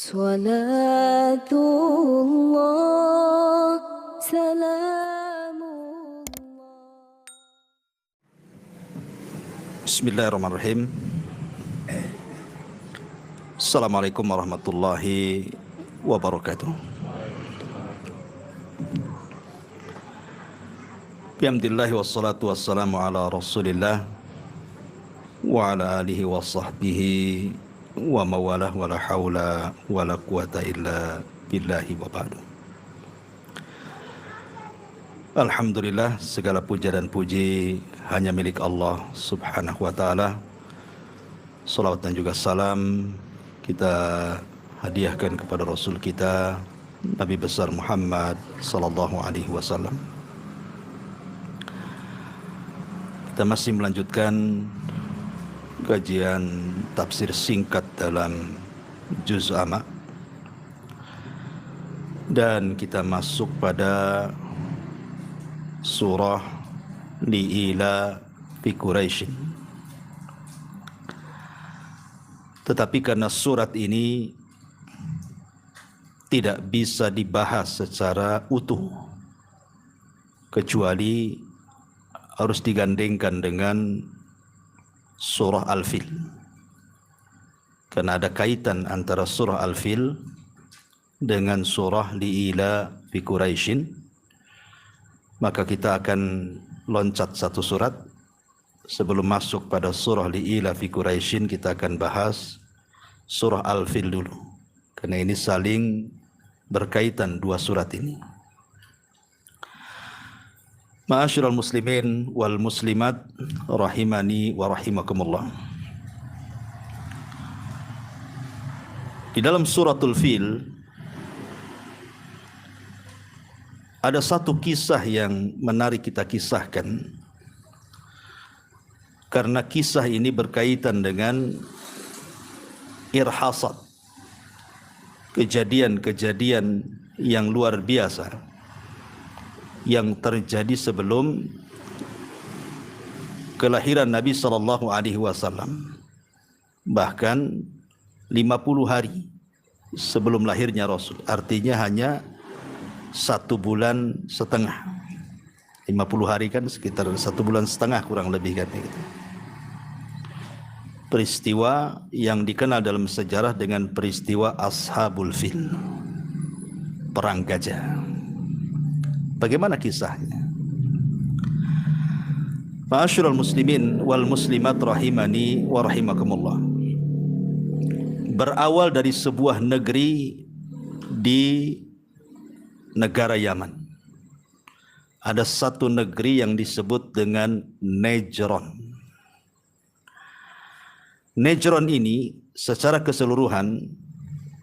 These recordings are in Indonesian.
Salatullah, salamullah. Bismillahirrahmanirrahim. Assalamualaikum warahmatullahi wabarakatuh. Bihamdillahi wassalatu wassalamu ala rasulillah wa ala alihi wa sahbihi wa mawalah wa la hawla wa la quwata illa billahi wa ba'du. Alhamdulillah, segala puja dan puji hanya milik Allah subhanahu wa ta'ala. Salawat dan juga salam kita hadiahkan kepada Rasul kita Nabi besar Muhammad sallallahu alaihi wasallam. Kita masih melanjutkan kajian tafsir singkat dalam Juz Amma, dan kita masuk pada surah Li'ila fi Quraisy. Tetapi karena surat ini tidak bisa dibahas secara utuh, kecuali harus digandengkan dengan surah Al-Fil, karena ada kaitan antara surah Al-Fil dengan surah Li'ila fi Quraisy. Maka kita akan loncat satu surat. Sebelum masuk pada surah Li'ila fi Quraisy, kita akan bahas surah Al-Fil dulu, karena ini saling berkaitan dua surat ini. Ma'asyiral muslimin wal muslimat rahimani wa rahimakumullah. Di dalam suratul Fil ada satu kisah yang menarik kita kisahkan, karena kisah ini berkaitan dengan irhasat, kejadian-kejadian yang luar biasa yang terjadi sebelum kelahiran Nabi sallallahu alaihi wasallam, bahkan 50 hari sebelum lahirnya Rasul. Artinya hanya 1 bulan setengah. 50 hari kan sekitar 1 bulan setengah kurang lebih kan gitu. Peristiwa yang dikenal dalam sejarah dengan peristiwa Ashabul Fil, perang gajah. Bagaimana kisahnya? Ma'asyiral muslimin wal muslimat rahimani wa rahimakumullah. Berawal dari sebuah negeri di negara Yaman. Ada satu negeri yang disebut dengan Najran. Najran ini secara keseluruhan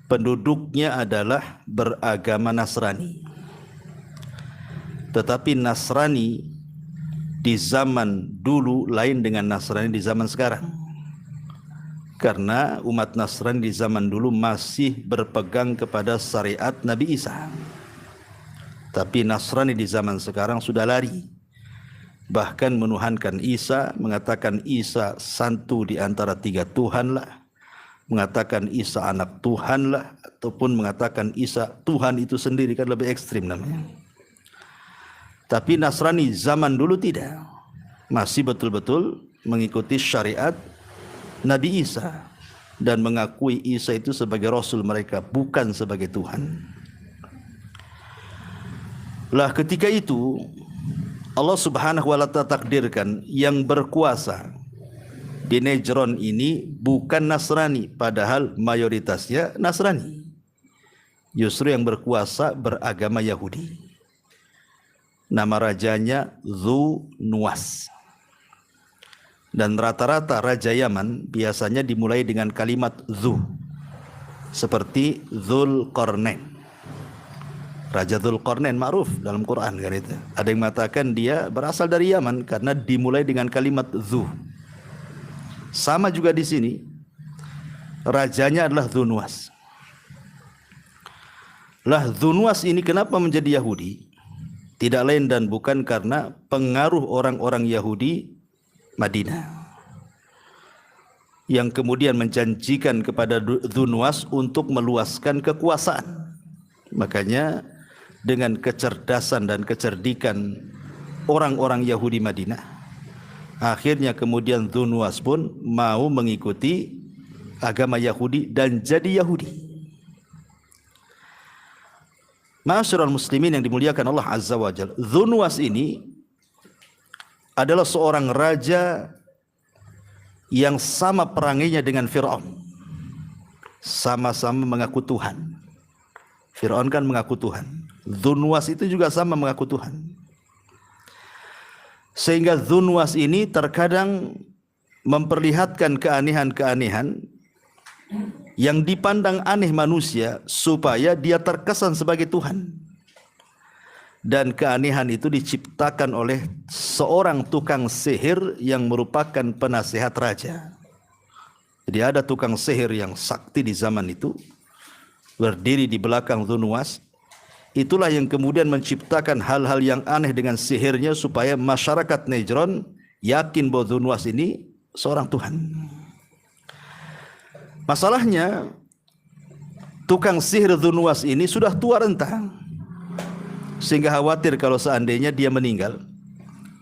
penduduknya adalah beragama Nasrani. Tetapi Nasrani di zaman dulu lain dengan Nasrani di zaman sekarang. Karena umat Nasrani di zaman dulu masih berpegang kepada syariat Nabi Isa. Tapi Nasrani di zaman sekarang sudah lari. Bahkan menuhankan Isa, mengatakan Isa satu di antara 3 Tuhan lah. Mengatakan Isa anak Tuhan lah. Ataupun mengatakan Isa Tuhan itu sendiri, kan lebih ekstrim namanya. Tapi Nasrani zaman dulu tidak. Masih betul-betul mengikuti syariat Nabi Isa. Dan mengakui Isa itu sebagai Rasul mereka, bukan sebagai Tuhan. Lah ketika itu Allah subhanahu wa ta'ala takdirkan yang berkuasa di Najran ini bukan Nasrani. Padahal mayoritasnya Nasrani. Justru yang berkuasa beragama Yahudi. Nama rajanya Dzu-Nuwas. Dan rata-rata raja Yaman biasanya dimulai dengan kalimat Dzu. Seperti Dzulqarnain. Raja Dzulqarnain ma'ruf dalam Quran kan itu. Ada yang mengatakan dia berasal dari Yaman karena dimulai dengan kalimat Dzu. Sama juga di sini. Rajanya adalah Dzu-Nuwas. Lah Dzu-Nuwas ini kenapa menjadi Yahudi? Tidak lain dan bukan karena pengaruh orang-orang Yahudi Madinah. yang kemudian menjanjikan kepada Dzunwas untuk meluaskan kekuasaan. Makanya dengan kecerdasan dan kecerdikan orang-orang Yahudi Madinah, akhirnya kemudian Dzunwas pun mau mengikuti agama Yahudi dan jadi Yahudi. Ma'asyiral muslimin yang dimuliakan Allah Azza wa Jalla, Dzunwas ini adalah seorang raja yang sama perangainya dengan Fir'aun. Sama-sama mengaku Tuhan. Fir'aun kan mengaku Tuhan. Dzunwas itu juga sama mengaku Tuhan. Sehingga Dzunwas ini terkadang memperlihatkan keanehan-keanehan yang dipandang aneh manusia supaya dia terkesan sebagai Tuhan. Dan keanehan itu diciptakan oleh seorang tukang sihir yang merupakan penasehat raja. Jadi ada tukang sihir yang sakti di zaman itu, berdiri di belakang Dzunwas. Itulah yang kemudian menciptakan hal-hal yang aneh dengan sihirnya supaya masyarakat Najran yakin bahwa Dzunwas ini seorang Tuhan. Masalahnya, tukang sihir Dzunwas ini sudah tua renta, sehingga khawatir kalau seandainya dia meninggal,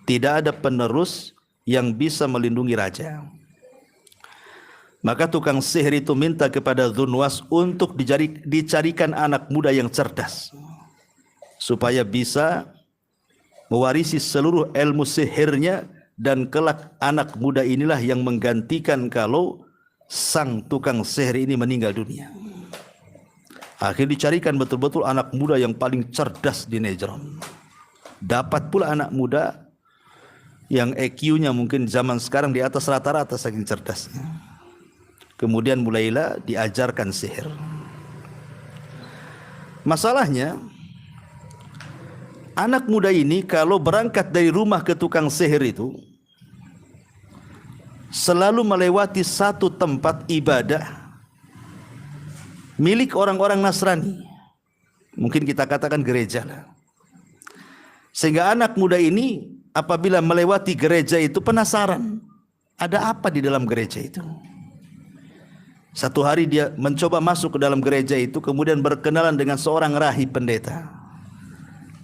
tidak ada penerus yang bisa melindungi raja. Maka tukang sihir itu minta kepada Dzunwas untuk dicarikan anak muda yang cerdas, supaya bisa mewarisi seluruh ilmu sihirnya, dan kelak anak muda inilah yang menggantikan kalau sang tukang sihir ini meninggal dunia. Akhirnya dicarikan betul-betul anak muda yang paling cerdas di Najran. Dapat pula anak muda yang EQ-nya mungkin zaman sekarang di atas rata-rata saking cerdasnya. Kemudian mulailah diajarkan sihir. Masalahnya, anak muda ini kalau berangkat dari rumah ke tukang sihir itu, selalu melewati satu tempat ibadah milik orang-orang Nasrani. Mungkin kita katakan gereja lah. Sehingga anak muda ini apabila melewati gereja itu penasaran, ada apa di dalam gereja itu. Satu hari dia mencoba masuk ke dalam gereja itu, kemudian berkenalan dengan seorang rahib pendeta.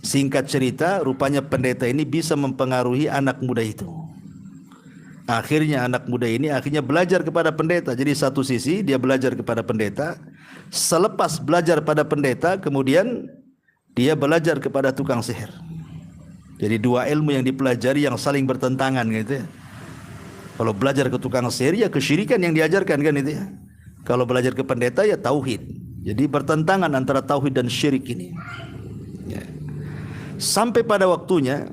Singkat cerita, rupanya pendeta ini bisa mempengaruhi anak muda itu. Akhirnya anak muda ini belajar kepada pendeta. Jadi satu sisi dia belajar kepada pendeta, selepas belajar pada pendeta kemudian dia belajar kepada tukang sihir. Jadi dua ilmu yang dipelajari yang saling bertentangan gitu ya. Kalau belajar ke tukang sihir ya kesyirikan yang diajarkan kan itu ya. Kalau belajar ke pendeta ya tauhid. Jadi bertentangan antara tauhid dan syirik ini ya. Sampai pada waktunya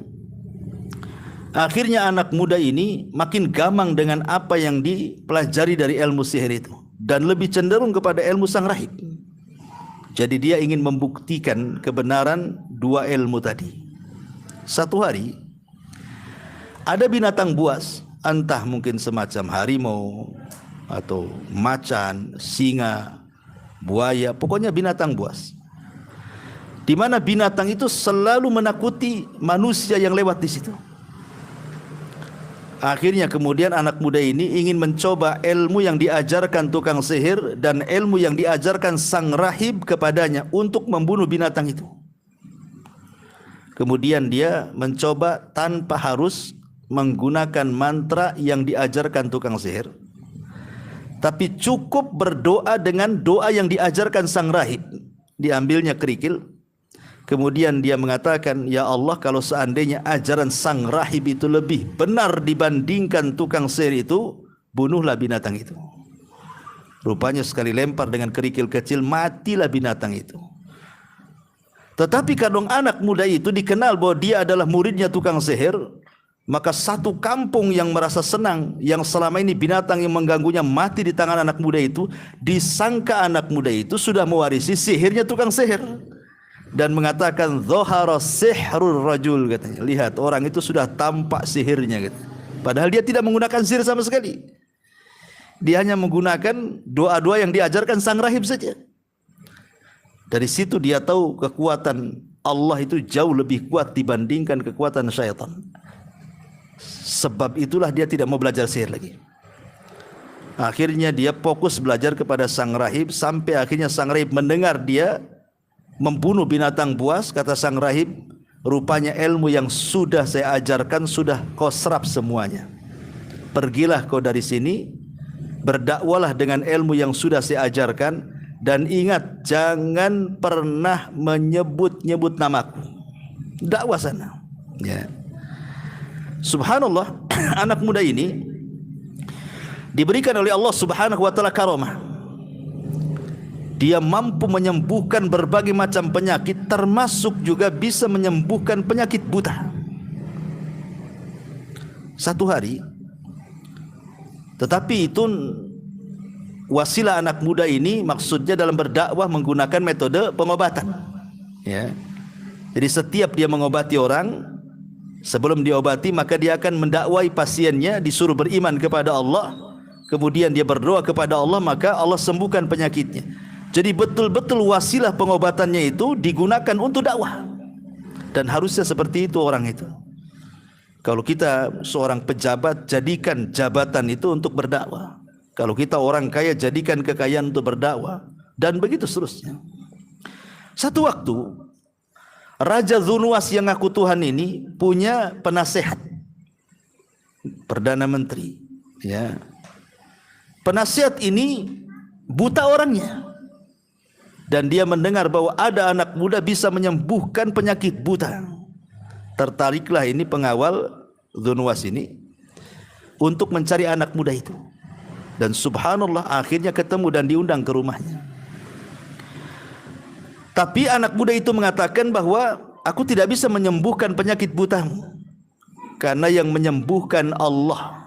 akhirnya anak muda ini makin gamang dengan apa yang dipelajari dari ilmu sihir itu, dan lebih cenderung kepada ilmu sang rahib. Jadi dia ingin membuktikan kebenaran dua ilmu tadi. Satu hari ada binatang buas, entah mungkin semacam harimau atau macan, singa, buaya, pokoknya binatang buas, di mana binatang itu selalu menakuti manusia yang lewat di situ. Akhirnya kemudian anak muda ini ingin mencoba ilmu yang diajarkan tukang sihir dan ilmu yang diajarkan sang rahib kepadanya untuk membunuh binatang itu. Kemudian dia mencoba tanpa harus menggunakan mantra yang diajarkan tukang sihir, tapi cukup berdoa dengan doa yang diajarkan sang rahib. Diambilnya kerikil, kemudian dia mengatakan, ya Allah, kalau seandainya ajaran sang rahib itu lebih benar dibandingkan tukang sihir itu, bunuhlah binatang itu. Rupanya sekali lempar dengan kerikil kecil, matilah binatang itu. Tetapi kalau anak muda itu dikenal bahwa dia adalah muridnya tukang sihir, maka satu kampung yang merasa senang, yang selama ini binatang yang mengganggunya mati di tangan anak muda itu, disangka anak muda itu sudah mewarisi sihirnya tukang sihir. Dan mengatakan dhahara sihrur rajul, katanya. Lihat, orang itu sudah tampak sihirnya gitu. Padahal dia tidak menggunakan sihir sama sekali. Dia hanya menggunakan doa-doa yang diajarkan sang rahib saja. Dari situ dia tahu kekuatan Allah itu jauh lebih kuat dibandingkan kekuatan syaitan. Sebab itulah dia tidak mau belajar sihir lagi. Akhirnya dia fokus belajar kepada sang rahib, sampai akhirnya sang rahib mendengar dia membunuh binatang buas. Kata sang rahib, rupanya ilmu yang sudah saya ajarkan sudah kau serap semuanya. Pergilah kau dari sini, berdakwalah dengan ilmu yang sudah saya ajarkan, dan ingat jangan pernah menyebut-nyebut namaku. Dakwah sana. Ya. Subhanallah, anak muda ini diberikan oleh Allah Subhanahu wa taala karamah. Dia mampu menyembuhkan berbagai macam penyakit, termasuk juga bisa menyembuhkan penyakit buta. Satu hari, tetapi itu wasilah anak muda ini maksudnya dalam berdakwah menggunakan metode pengobatan. Ya. Jadi setiap dia mengobati orang, sebelum diobati maka dia akan mendakwai pasiennya, disuruh beriman kepada Allah. Kemudian dia berdoa kepada Allah, maka Allah sembuhkan penyakitnya. Jadi betul-betul wasilah pengobatannya itu digunakan untuk dakwah. Dan harusnya seperti itu orang itu. Kalau kita seorang pejabat, jadikan jabatan itu untuk berdakwah. Kalau kita orang kaya, jadikan kekayaan untuk berdakwah. Dan begitu seterusnya. Satu waktu, Raja Dzunwas yang ngaku Tuhan ini punya penasehat, Perdana Menteri. Ya. Penasihat ini buta orangnya, dan dia mendengar bahwa ada anak muda bisa menyembuhkan penyakit buta. Tertariklah ini pengawal Dzunwas ini untuk mencari anak muda itu, dan subhanallah akhirnya ketemu dan diundang ke rumahnya. Tapi anak muda itu mengatakan bahwa aku tidak bisa menyembuhkan penyakit butamu, karena yang menyembuhkan Allah.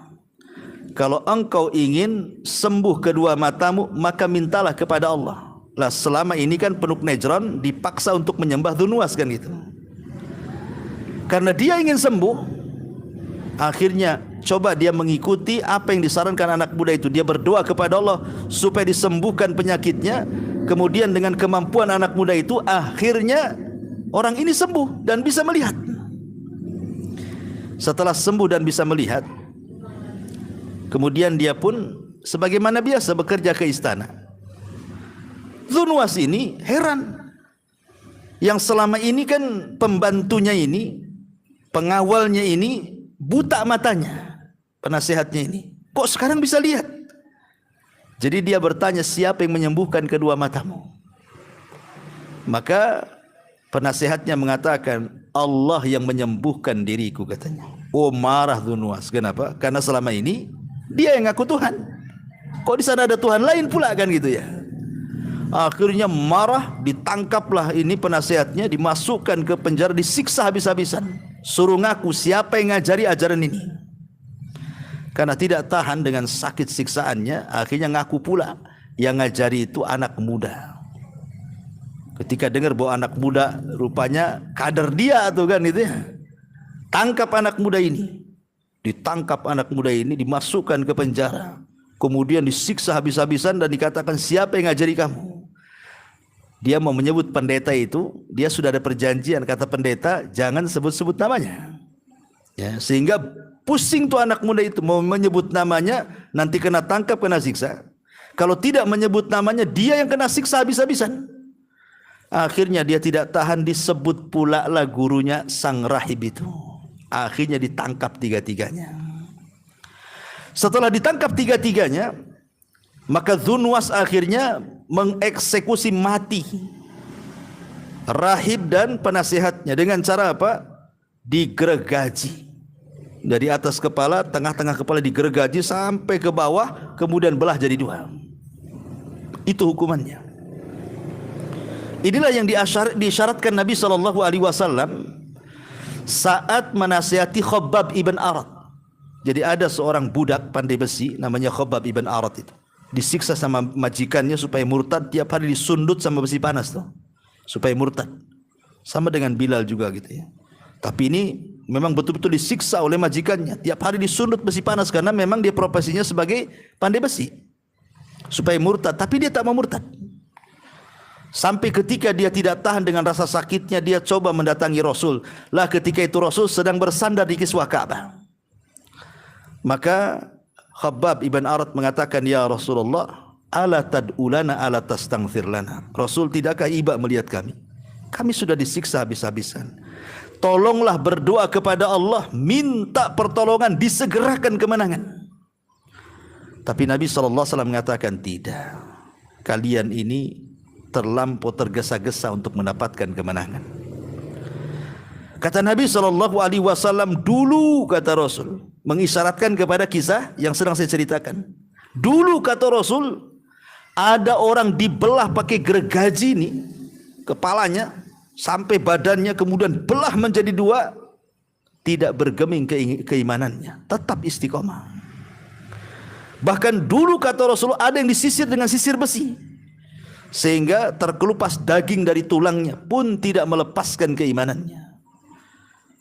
Kalau engkau ingin sembuh kedua matamu, maka mintalah kepada Allah. Lah selama ini kan Penduduk Najran dipaksa untuk menyembah Dzunwas kan gitu. Karena dia ingin sembuh, akhirnya coba dia mengikuti apa yang disarankan anak muda itu. Dia berdoa kepada Allah supaya disembuhkan penyakitnya. Kemudian dengan kemampuan anak muda itu, akhirnya orang ini sembuh dan bisa melihat. Setelah sembuh dan bisa melihat, kemudian dia pun sebagaimana biasa bekerja ke istana. Dzunwas ini heran. Yang selama ini kan pembantunya ini, pengawalnya ini buta matanya, penasehatnya ini. Kok sekarang bisa lihat? Jadi dia bertanya, siapa yang menyembuhkan kedua matamu? Maka penasehatnya mengatakan, Allah yang menyembuhkan diriku, katanya. Oh, marah Dzunwas. Kenapa? Karena selama ini dia yang ngaku Tuhan. Kok di sana ada Tuhan lain pula kan gitu ya. Akhirnya marah, ditangkaplah ini penasehatnya, dimasukkan ke penjara, disiksa habis-habisan. Suruh ngaku siapa yang ngajari ajaran ini. Karena tidak tahan dengan sakit siksaannya, akhirnya ngaku pula yang ngajari itu anak muda. Ketika dengar bahwa anak muda rupanya kader dia tuh kan itu ya. Tangkap anak muda ini. Ditangkap anak muda ini, dimasukkan ke penjara. Kemudian disiksa habis-habisan dan dikatakan, siapa yang ngajari kamu? Dia mau menyebut pendeta itu, dia sudah ada perjanjian, kata pendeta, jangan sebut-sebut namanya. Ya, sehingga pusing tuh anak muda itu, mau menyebut namanya, nanti kena tangkap, kena siksa. Kalau tidak menyebut namanya, dia yang kena siksa habis-habisan. Akhirnya dia tidak tahan, disebut pula lah gurunya sang rahib itu. Akhirnya ditangkap tiga-tiganya. Setelah ditangkap tiga-tiganya, maka Dzunwas akhirnya mengeksekusi mati rahib dan penasehatnya dengan cara apa? Digergaji. Dari atas kepala, tengah-tengah kepala digergaji sampai ke bawah, kemudian belah jadi dua. Itu hukumannya. Inilah yang disyaratkan Nabi SAW saat menasihati Khabbab ibn Arat. Jadi ada seorang budak pandai besi namanya Khabbab ibn Arat itu. Disiksa sama majikannya supaya murtad, tiap hari disundut sama besi panas tuh, supaya murtad. Sama dengan Bilal juga gitu ya. Tapi ini memang betul-betul disiksa oleh majikannya, tiap hari disundut besi panas karena memang dia profesinya sebagai pandai besi, supaya murtad. Tapi dia tak mau murtad. Sampai ketika dia tidak tahan dengan rasa sakitnya, dia coba mendatangi Rasul. Lah ketika itu Rasul sedang bersandar di kiswah Ka'bah. Maka Khabbab ibn Arat mengatakan, ya Rasulullah, ala tad'ulana ala tastaghfir lana. Rasul, tidakkah iba melihat kami? Kami sudah disiksa habis-habisan. Tolonglah berdoa kepada Allah, minta pertolongan, disegerakan kemenangan. Tapi Nabi SAW mengatakan, tidak. Kalian ini terlampau tergesa-gesa untuk mendapatkan kemenangan. Kata Nabi SAW, dulu, kata Rasul, mengisyaratkan kepada kisah yang sedang saya ceritakan. Dulu, kata Rasul, ada orang dibelah pakai gergaji ini, kepalanya sampai badannya, kemudian belah menjadi dua, tidak bergeming keimanannya, tetap istiqomah. Bahkan dulu, kata Rasul, ada yang disisir dengan sisir besi, sehingga terkelupas daging dari tulangnya pun tidak melepaskan keimanannya.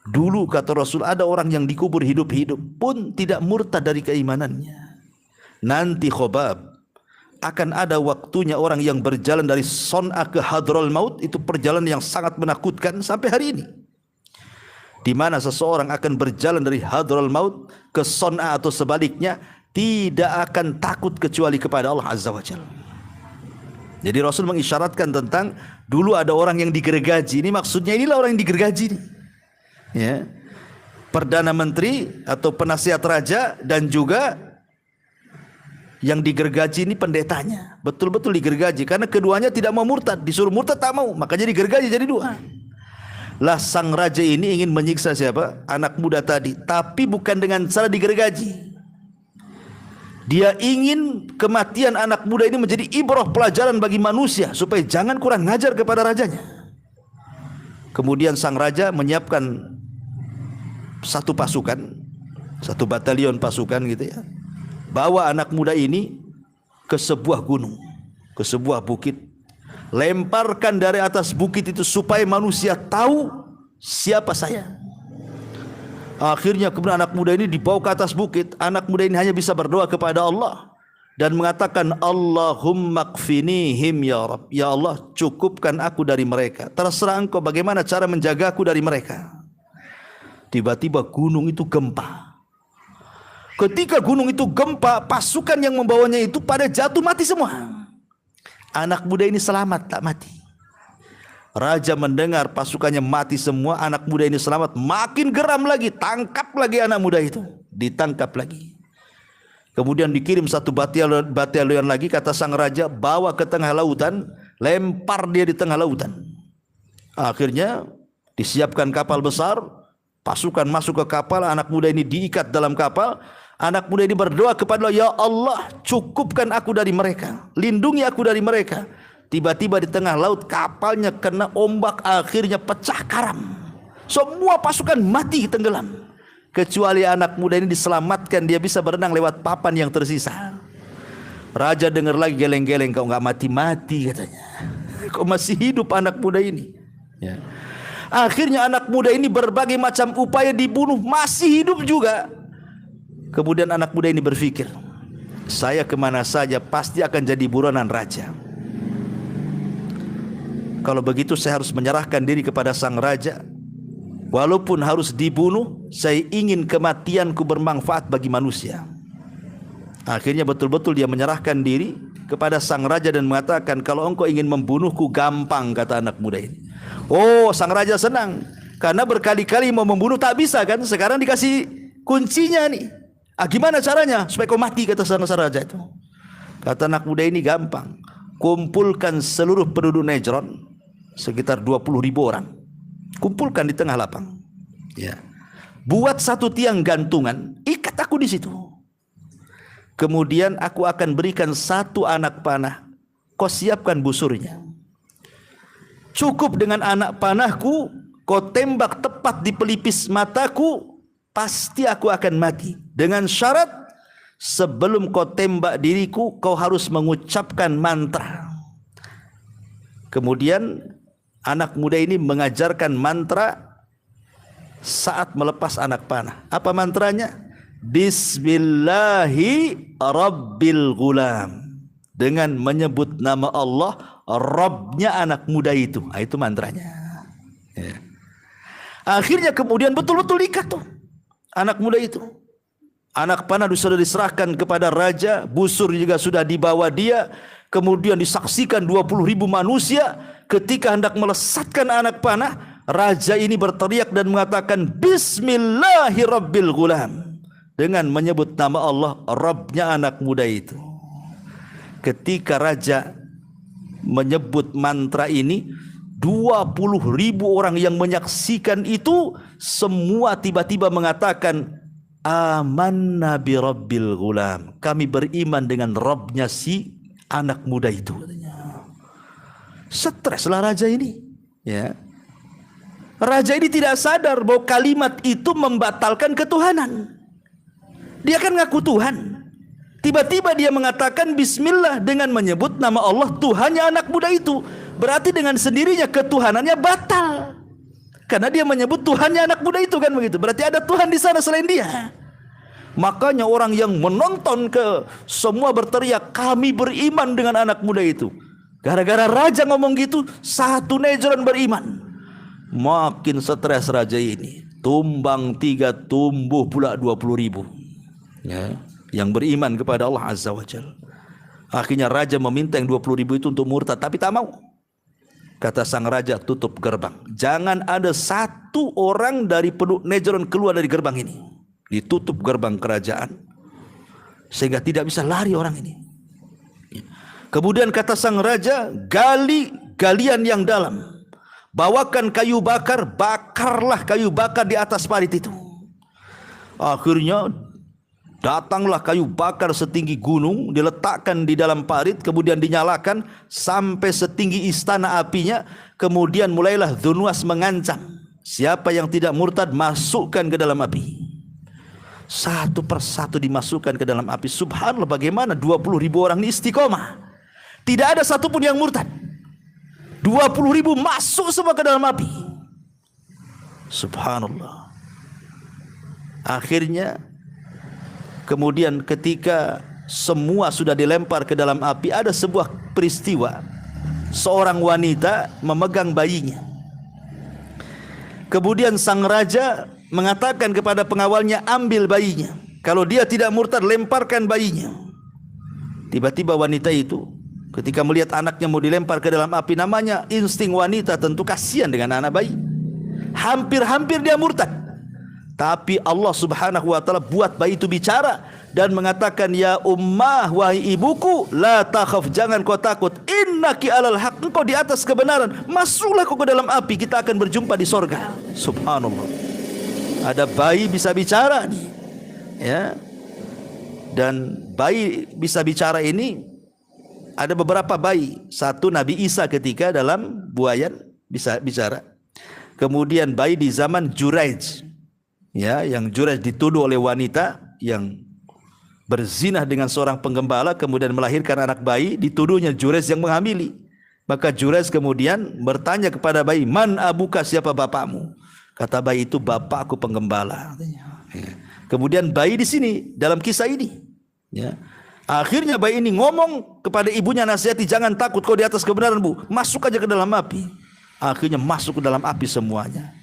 Dulu, kata Rasul, ada orang yang dikubur hidup-hidup pun tidak murtad dari keimanannya. Nanti Khabbab, akan ada waktunya orang yang berjalan dari Son'a ke Hadraul Maut, itu perjalanan yang sangat menakutkan sampai hari ini. Di mana seseorang akan berjalan dari Hadraul Maut ke Son'a atau sebaliknya, tidak akan takut kecuali kepada Allah Azza wa Jalla. Jadi Rasul mengisyaratkan tentang dulu ada orang yang digergaji. Ini maksudnya inilah orang yang digergaji ini. Ya, Perdana Menteri atau penasihat raja, dan juga yang digergaji ini pendetanya. Betul-betul digergaji, karena keduanya tidak mau murtad. Disuruh murtad tak mau, makanya digergaji jadi dua. Lah sang raja ini ingin menyiksa siapa? Anak muda tadi, tapi bukan dengan cara digergaji. Dia ingin kematian anak muda ini menjadi ibrah, pelajaran bagi manusia, supaya jangan kurang ngajar kepada rajanya. Kemudian sang raja menyiapkan satu pasukan, satu batalion pasukan gitu ya, bawa anak muda ini ke sebuah gunung, ke sebuah bukit, lemparkan dari atas bukit itu supaya manusia tahu siapa saya. Akhirnya kemudian anak muda ini dibawa ke atas bukit. Anak muda ini hanya bisa berdoa kepada Allah dan mengatakan, Allahumma kfinihim ya Rabb, ya Allah cukupkan aku dari mereka, terserah engkau bagaimana cara menjagaku dari mereka. Tiba-tiba gunung itu gempa. Ketika gunung itu gempa, pasukan yang membawanya itu pada jatuh mati semua. Anak muda ini selamat, tak mati. Raja mendengar pasukannya mati semua, anak muda ini selamat, makin geram lagi, tangkap lagi anak muda itu, ditangkap lagi. Kemudian dikirim satu batalion lagi, kata sang raja, bawa ke tengah lautan, lempar dia di tengah lautan. Akhirnya disiapkan kapal besar, pasukan masuk ke kapal, anak muda ini diikat dalam kapal. Anak muda ini berdoa kepada Allah, ya Allah cukupkan aku dari mereka, lindungi aku dari mereka. Tiba-tiba di tengah laut kapalnya kena ombak, akhirnya pecah karam. Semua pasukan mati tenggelam, kecuali anak muda ini diselamatkan, dia bisa berenang lewat papan yang tersisa. Raja dengar lagi geleng-geleng, kau nggak mati-mati katanya, kau masih hidup anak muda ini ya. Akhirnya anak muda ini berbagai macam upaya dibunuh, masih hidup juga. Kemudian anak muda ini berpikir, saya kemana saja pasti akan jadi buronan raja. Kalau begitu saya harus menyerahkan diri kepada sang raja. Walaupun harus dibunuh, saya ingin kematianku bermanfaat bagi manusia. Akhirnya betul-betul dia menyerahkan diri kepada sang raja dan mengatakan, kalau engkau ingin membunuhku gampang, kata anak muda ini. Oh, sang raja senang, karena berkali-kali mau membunuh tak bisa kan, sekarang dikasih kuncinya nih. Gimana caranya supaya kau mati, kata sang raja itu. Kata anak muda ini, gampang, kumpulkan seluruh penduduk Najran, sekitar 20.000 orang, kumpulkan di tengah lapang ya. Buat satu tiang gantungan, ikat aku di situ. Kemudian aku akan berikan satu anak panah, kau siapkan busurnya. Cukup dengan anak panahku, kau tembak tepat di pelipis mataku, pasti aku akan mati. Dengan syarat, sebelum kau tembak diriku, kau harus mengucapkan mantra. Kemudian anak muda ini mengajarkan mantra saat melepas anak panah. Apa mantranya? Bismillahi Rabbil Ghulam. Dengan menyebut nama Allah, Rabbnya anak muda itu. Itu mantranya ya. Akhirnya kemudian betul-betul ikat tuh anak muda itu. Anak panah sudah diserahkan kepada raja, busur juga sudah dibawa dia. Kemudian disaksikan 20.000 manusia. Ketika hendak melesatkan anak panah, raja ini berteriak dan mengatakan Bismillahirrabbilghulam, dengan menyebut nama Allah, Rabbnya anak muda itu. Ketika raja menyebut mantra ini, 20.000 orang yang menyaksikan itu semua tiba-tiba mengatakan amanna bi rabbil ghulam, kami beriman dengan Rabbnya si anak muda itu. Streslah raja ini, ya. Raja ini tidak sadar bahwa kalimat itu membatalkan ketuhanan. Dia kan ngaku Tuhan. Tiba-tiba dia mengatakan bismillah dengan menyebut nama Allah, Tuhannya anak muda itu. Berarti dengan sendirinya ketuhanannya batal. Karena dia menyebut Tuhannya anak muda itu, kan begitu. Berarti ada Tuhan di sana selain dia. Makanya orang yang menonton semua berteriak, kami beriman dengan anak muda itu. Gara-gara raja ngomong gitu, satu Najran beriman. Makin stres raja ini. Tumbang 3, tumbuh pula 20.000. Ya, yang beriman kepada Allah Azza wa Jalla. Akhirnya raja meminta yang 20.000 itu untuk murtad, tapi tak mau. Kata sang raja, tutup gerbang. Jangan ada satu orang dari penduduk Najran keluar dari gerbang ini. Ditutup gerbang kerajaan, sehingga tidak bisa lari orang ini. Kemudian kata sang raja, gali galian yang dalam. Bawakan kayu bakar, bakarlah kayu bakar di atas parit itu. Akhirnya datanglah kayu bakar setinggi gunung, diletakkan di dalam parit, kemudian dinyalakan sampai setinggi istana apinya. Kemudian mulailah Dzunwas mengancam, siapa yang tidak murtad masukkan ke dalam api. Satu persatu dimasukkan ke dalam api. Subhanallah, bagaimana 20.000 orang ini istiqomah. Tidak ada satupun yang murtad. 20.000 masuk semua ke dalam api. Subhanallah. Akhirnya kemudian ketika semua sudah dilempar ke dalam api, ada sebuah peristiwa. Seorang wanita memegang bayinya. Kemudian sang raja mengatakan kepada pengawalnya, ambil bayinya. Kalau dia tidak murtad, lemparkan bayinya. Tiba-tiba wanita itu ketika melihat anaknya mau dilempar ke dalam api, namanya insting wanita, tentu kasihan dengan anak bayi. Hampir-hampir dia murtad. Tapi Allah Subhanahu wa taala buat bayi itu bicara dan mengatakan, ya ummah, wahai ibuku, la takhaf, jangan kau takut, innaki alal haq, engkau di atas kebenaran, masuklah kau ke dalam api, kita akan berjumpa di sorga. Subhanallah. Ada bayi bisa bicara nih, ya. Dan bayi bisa bicara ini ada beberapa bayi. Satu Nabi Isa ketika dalam buayan bisa bicara. Kemudian bayi di zaman Juraij, ya, yang Juraij dituduh oleh wanita yang berzinah dengan seorang penggembala, kemudian melahirkan anak bayi, dituduhnya Juraij yang menghamili. Maka Juraij kemudian bertanya kepada bayi, man abuka, siapa bapakmu? Kata bayi itu, bapakku penggembala. Kemudian bayi di sini dalam kisah ini, ya. Akhirnya bayi ini ngomong kepada ibunya, nasihati, jangan takut, kau di atas kebenaran bu, masuk aja ke dalam api. Akhirnya masuk ke dalam api semuanya.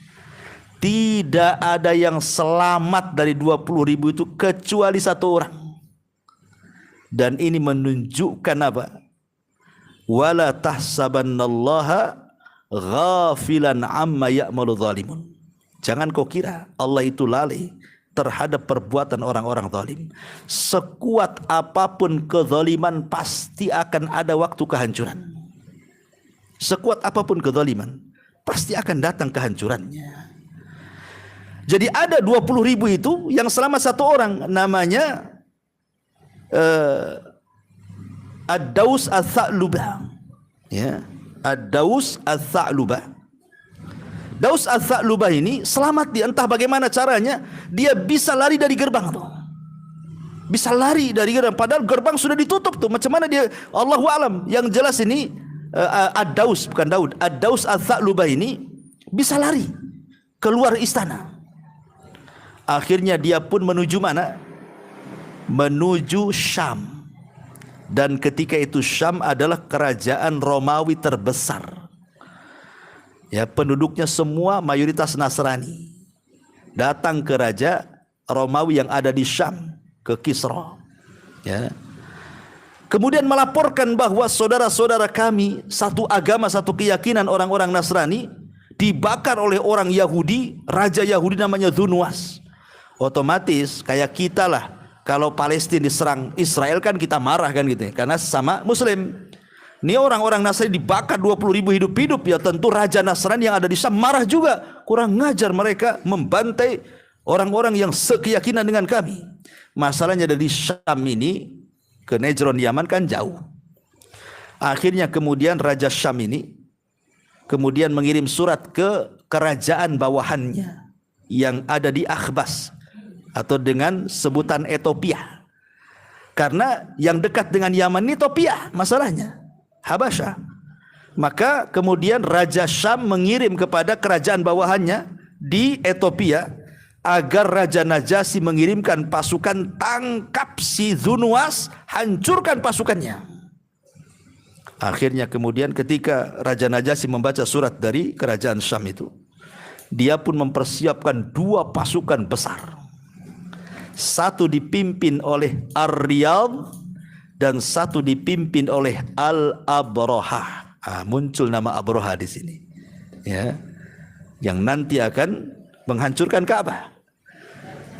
Tidak ada yang selamat dari 20.000 itu kecuali satu orang. Dan ini menunjukkan apa? Wala tahsabannallaha ghafilan amma ya'malu zalimun. Jangan kau kira Allah itu lalai terhadap perbuatan orang-orang zalim. Sekuat apapun kezaliman, pasti akan ada waktu kehancuran. Sekuat apapun kezaliman, pasti akan datang kehancurannya. Jadi ada 20.000 itu yang selamat satu orang, namanya Ad-Daus Ats-Tsa'lubah. Ya, Ad-Daus Ats-Tsa'lubah. Daus Ats-Tsa'lubah ini selamat, dia entah bagaimana caranya dia bisa lari dari gerbang tuh. Bisa lari dari gerbang, padahal gerbang sudah ditutup tuh. Macam mana dia? Allahu alam. Yang jelas ini Ad-Daus, bukan Daud. Ad-Daus Ats-Tsa'lubah ini bisa lari keluar istana. Akhirnya dia pun menuju mana? Menuju Syam. Dan ketika itu Syam adalah kerajaan Romawi terbesar. Ya, penduduknya semua mayoritas Nasrani. Datang ke raja Romawi yang ada di Syam. ke Kisra. Ya. Kemudian melaporkan bahwa saudara-saudara kami satu agama, satu keyakinan orang-orang Nasrani dibakar oleh orang Yahudi, raja Yahudi namanya Dzunwas. Otomatis kayak kita lah, kalau Palestina diserang Israel kan kita marah kan gitu ya, karena sama Muslim. Ini orang-orang Nasrani dibakar 20.000 hidup-hidup, ya tentu raja Nasrani yang ada di Syam marah juga. Kurang ngajar mereka membantai orang-orang yang sekeyakinan dengan kami. Masalahnya dari Syam ini ke Nejron Yaman kan jauh. Akhirnya kemudian raja Syam ini kemudian mengirim surat ke kerajaan bawahannya yang ada di Akhbas atau dengan sebutan Ethiopia. Karena yang dekat dengan Yaman ini Ethiopia masalahnya, Habasyah. Maka kemudian raja Syam mengirim kepada kerajaan bawahannya di Ethiopia agar Raja Najasyi mengirimkan pasukan tangkap si Dzunwas, hancurkan pasukannya. Akhirnya kemudian ketika Raja Najasyi membaca surat dari kerajaan Syam itu, dia pun mempersiapkan 2 pasukan besar. Satu dipimpin oleh Ar-Riyadh dan satu dipimpin oleh Al-Abraha. Muncul nama Abraha di sini. Ya. Yang nanti akan menghancurkan Ka'bah.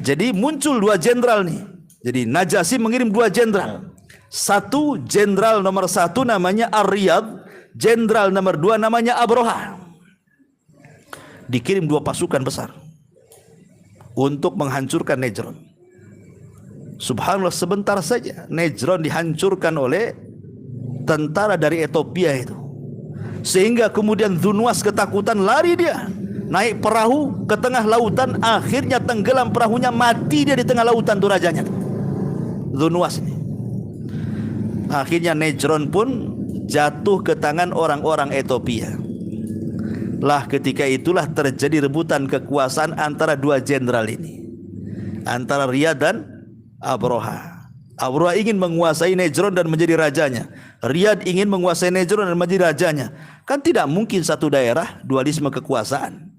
Jadi muncul 2 jenderal nih. Jadi Najasyi mengirim 2 jenderal. Satu jenderal nomor 1 namanya Ar-Riyadh, jenderal nomor 2 namanya Abraha. Dikirim 2 pasukan besar untuk menghancurkan Nejron. Subhanallah, sebentar saja Nejron dihancurkan oleh tentara dari Ethiopia itu. Sehingga kemudian Dzunwas ketakutan, lari dia. Naik perahu ke tengah lautan, akhirnya tenggelam perahunya, mati dia di tengah lautan tuh rajanya tuh. Dzunwas ini. Akhirnya Nejron pun jatuh ke tangan orang-orang Ethiopia. Lah ketika itulah terjadi rebutan kekuasaan antara 2 jenderal ini. Antara Riyadh dan Abraha. Abraha ingin menguasai Nejron dan menjadi rajanya. Riyadh ingin menguasai Nejron dan menjadi rajanya. Kan tidak mungkin satu daerah dualisme kekuasaan.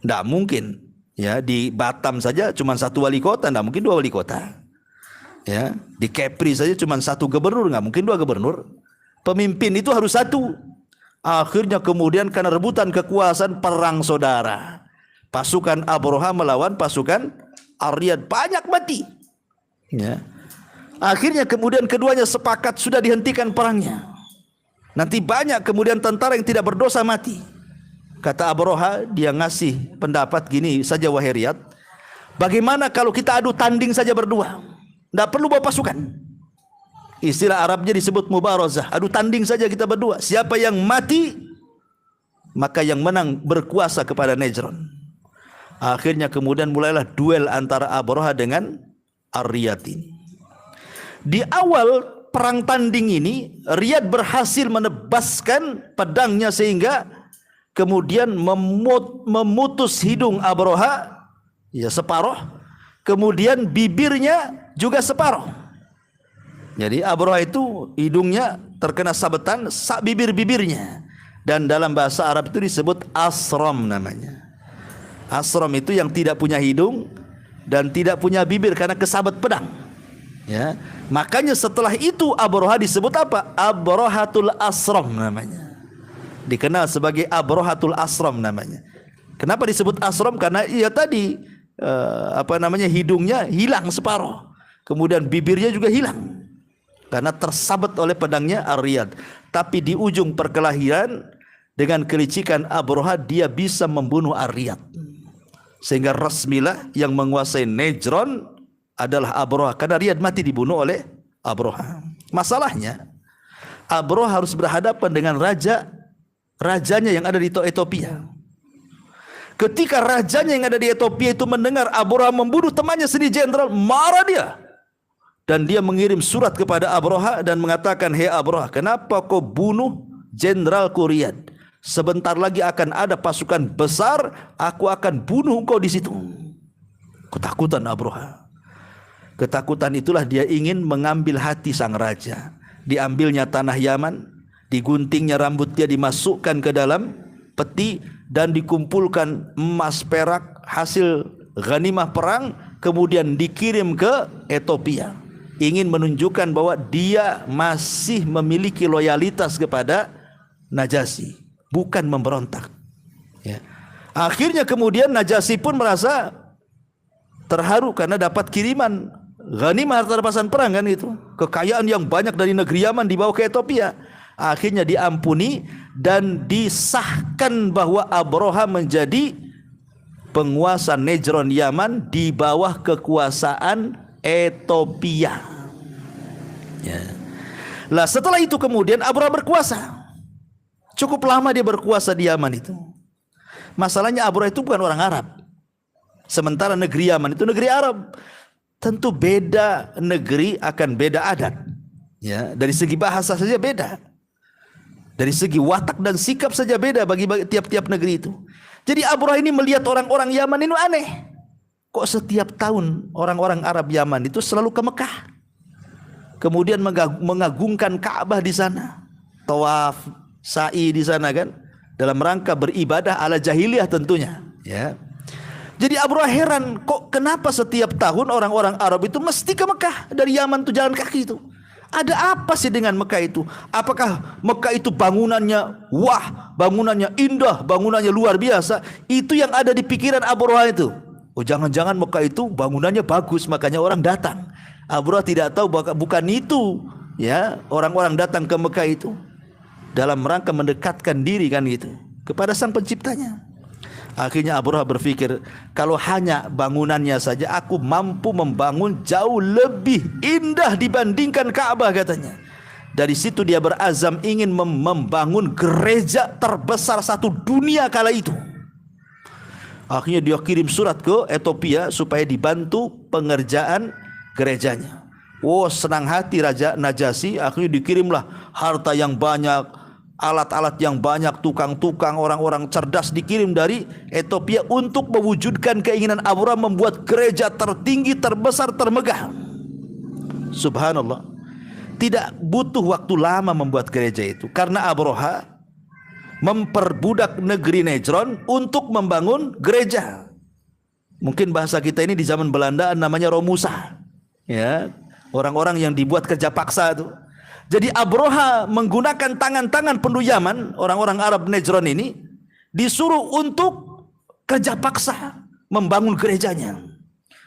Tidak mungkin. Ya, di Batam saja cuma 1 wali kota, tidak mungkin 2 wali kota. Ya, di Kepri saja cuma 1 gubernur, nggak mungkin 2 gubernur. Pemimpin itu harus 1. Akhirnya kemudian karena rebutan kekuasaan, perang saudara. Pasukan Abraha melawan pasukan Ar-Riyadh, banyak mati. Ya. Akhirnya kemudian keduanya sepakat sudah dihentikan perangnya. Nanti banyak kemudian tentara yang tidak berdosa mati. Kata Abraha, dia ngasih pendapat gini saja, wahai Riyadh, bagaimana kalau kita adu tanding saja berdua? Tidak perlu bawa pasukan. Istilah Arabnya disebut mubarazah. Adu tanding saja kita berdua. Siapa yang mati, maka yang menang berkuasa kepada Nejron. Akhirnya kemudian mulailah duel antara Abraha dengan Ar-Riyadh ini. Di awal perang tanding ini, Riyadh berhasil menebaskan pedangnya sehingga kemudian memutus hidung Abraha, ya separuh. Kemudian bibirnya juga separuh. Jadi Abraha itu hidungnya terkena sabetan, bibir-bibirnya. Dan dalam bahasa Arab itu disebut asram namanya. Asram itu yang tidak punya hidung dan tidak punya bibir karena kesabet pedang. Ya, makanya setelah itu Abraha disebut apa? Abrahatul Asram namanya. Dikenal sebagai Abrahatul Asram namanya. Kenapa disebut Asram? Karena ia tadi hidungnya hilang separuh, kemudian bibirnya juga hilang karena tersabet oleh pedangnya Ar-Riyadh. Tapi di ujung perkelahian dengan kelicikan Abraha, dia bisa membunuh Ar-Riyadh, sehingga resmilah yang menguasai Nejron adalah Abraha, karena Riyadh mati dibunuh oleh Abraha. Masalahnya Abraha harus berhadapan dengan rajanya yang ada di Ethiopia. Ketika rajanya yang ada di Ethiopia itu mendengar Abraha membunuh temannya sendiri jenderal, marah dia. Dan dia mengirim surat kepada Abraha dan mengatakan, "Hei Abraha, kenapa kau bunuh jenderalku Riyadh? Sebentar lagi akan ada pasukan besar, aku akan bunuh kau di situ." Ketakutan Abraha. Ketakutan itulah dia ingin mengambil hati sang raja. Diambilnya tanah Yaman, diguntingnya rambut dia, dimasukkan ke dalam peti dan dikumpulkan emas perak hasil ghanimah perang, kemudian dikirim ke Ethiopia, ingin menunjukkan bahwa dia masih memiliki loyalitas kepada Najasyi, bukan memberontak. Ya. Akhirnya kemudian Najasyi pun merasa terharu karena dapat kiriman ghanimah, harta rampasan perang kan itu, kekayaan yang banyak dari negeri Yaman dibawa ke Ethiopia. Akhirnya diampuni dan disahkan bahwa Abroha menjadi penguasa Nejron Yaman di bawah kekuasaan Ethiopia. Ya. Lah setelah itu kemudian Abroha berkuasa. Cukup lama dia berkuasa di Yaman itu. Masalahnya Abroha itu bukan orang Arab. Sementara negeri Yaman itu negeri Arab. Tentu beda negeri akan beda adat. Ya, dari segi bahasa saja beda. Dari segi watak dan sikap saja beda bagi tiap-tiap negeri itu. Jadi Abroha ini melihat orang-orang Yaman ini aneh. Kok setiap tahun orang-orang Arab Yaman itu selalu ke Mekah. Kemudian mengagungkan Ka'bah di sana. Tawaf, sa'i di sana kan, dalam rangka beribadah ala jahiliyah tentunya, ya. Jadi Abroha heran, kok kenapa setiap tahun orang-orang Arab itu mesti ke Mekah dari Yaman tuh jalan kaki itu. Ada apa sih dengan Mekah itu? Apakah Mekah itu bangunannya wah, bangunannya indah, bangunannya luar biasa? Itu yang ada di pikiran Abroha itu. Oh, jangan-jangan Mekah itu bangunannya bagus makanya orang datang. Abroha tidak tahu bukan itu, ya, orang-orang datang ke Mekah itu dalam rangka mendekatkan diri kan gitu kepada sang penciptanya. Akhirnya Abroha berpikir, kalau hanya bangunannya saja aku mampu membangun jauh lebih indah dibandingkan Ka'bah katanya. Dari situ dia berazam ingin membangun gereja terbesar satu dunia kala itu. Akhirnya dia kirim surat ke Ethiopia supaya dibantu pengerjaan gerejanya. Oh, senang hati Raja Najasyi, akhirnya dikirimlah harta yang banyak, alat-alat yang banyak, tukang-tukang, orang-orang cerdas dikirim dari Ethiopia untuk mewujudkan keinginan Abroha membuat gereja tertinggi, terbesar, termegah. Subhanallah. Tidak butuh waktu lama membuat gereja itu, karena Abroha memperbudak negeri Nejron untuk membangun gereja. Mungkin bahasa kita ini di zaman Belanda namanya Romusa, ya, orang-orang yang dibuat kerja paksa itu. Jadi Abroha menggunakan tangan-tangan penduduk Yaman, orang-orang Arab Nejron ini disuruh untuk kerja paksa membangun gerejanya.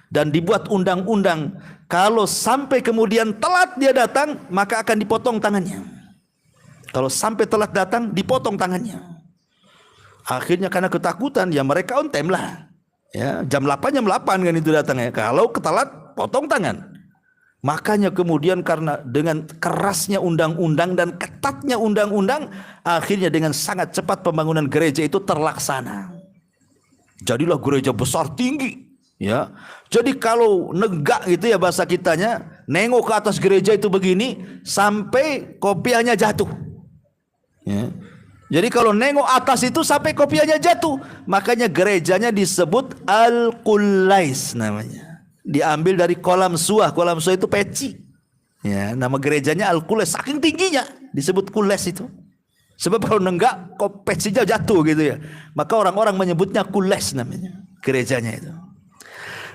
Dan dibuat undang-undang, kalau sampai kemudian telat dia datang, maka akan dipotong tangannya. Kalau sampai telat datang, dipotong tangannya. Akhirnya karena ketakutan, ya mereka on time lah, ya, jam 8 kan itu datangnya. Kalau ketelat, potong tangan. Makanya kemudian karena dengan kerasnya undang-undang dan ketatnya undang-undang, akhirnya dengan sangat cepat pembangunan gereja itu terlaksana. Jadilah gereja besar tinggi, ya. Jadi kalau negak gitu ya bahasa kitanya, nengok ke atas gereja itu begini sampai kopiahnya jatuh, ya. Jadi kalau nengok atas itu sampai kopiahnya jatuh, makanya gerejanya disebut Al-Qulais namanya. Diambil dari kolam suah itu peci, ya, nama gerejanya Al-Qulais, saking tingginya disebut Qulais itu. Sebab kalau nenggak kok pecinya jatuh gitu ya, maka orang-orang menyebutnya Qulais namanya gerejanya itu.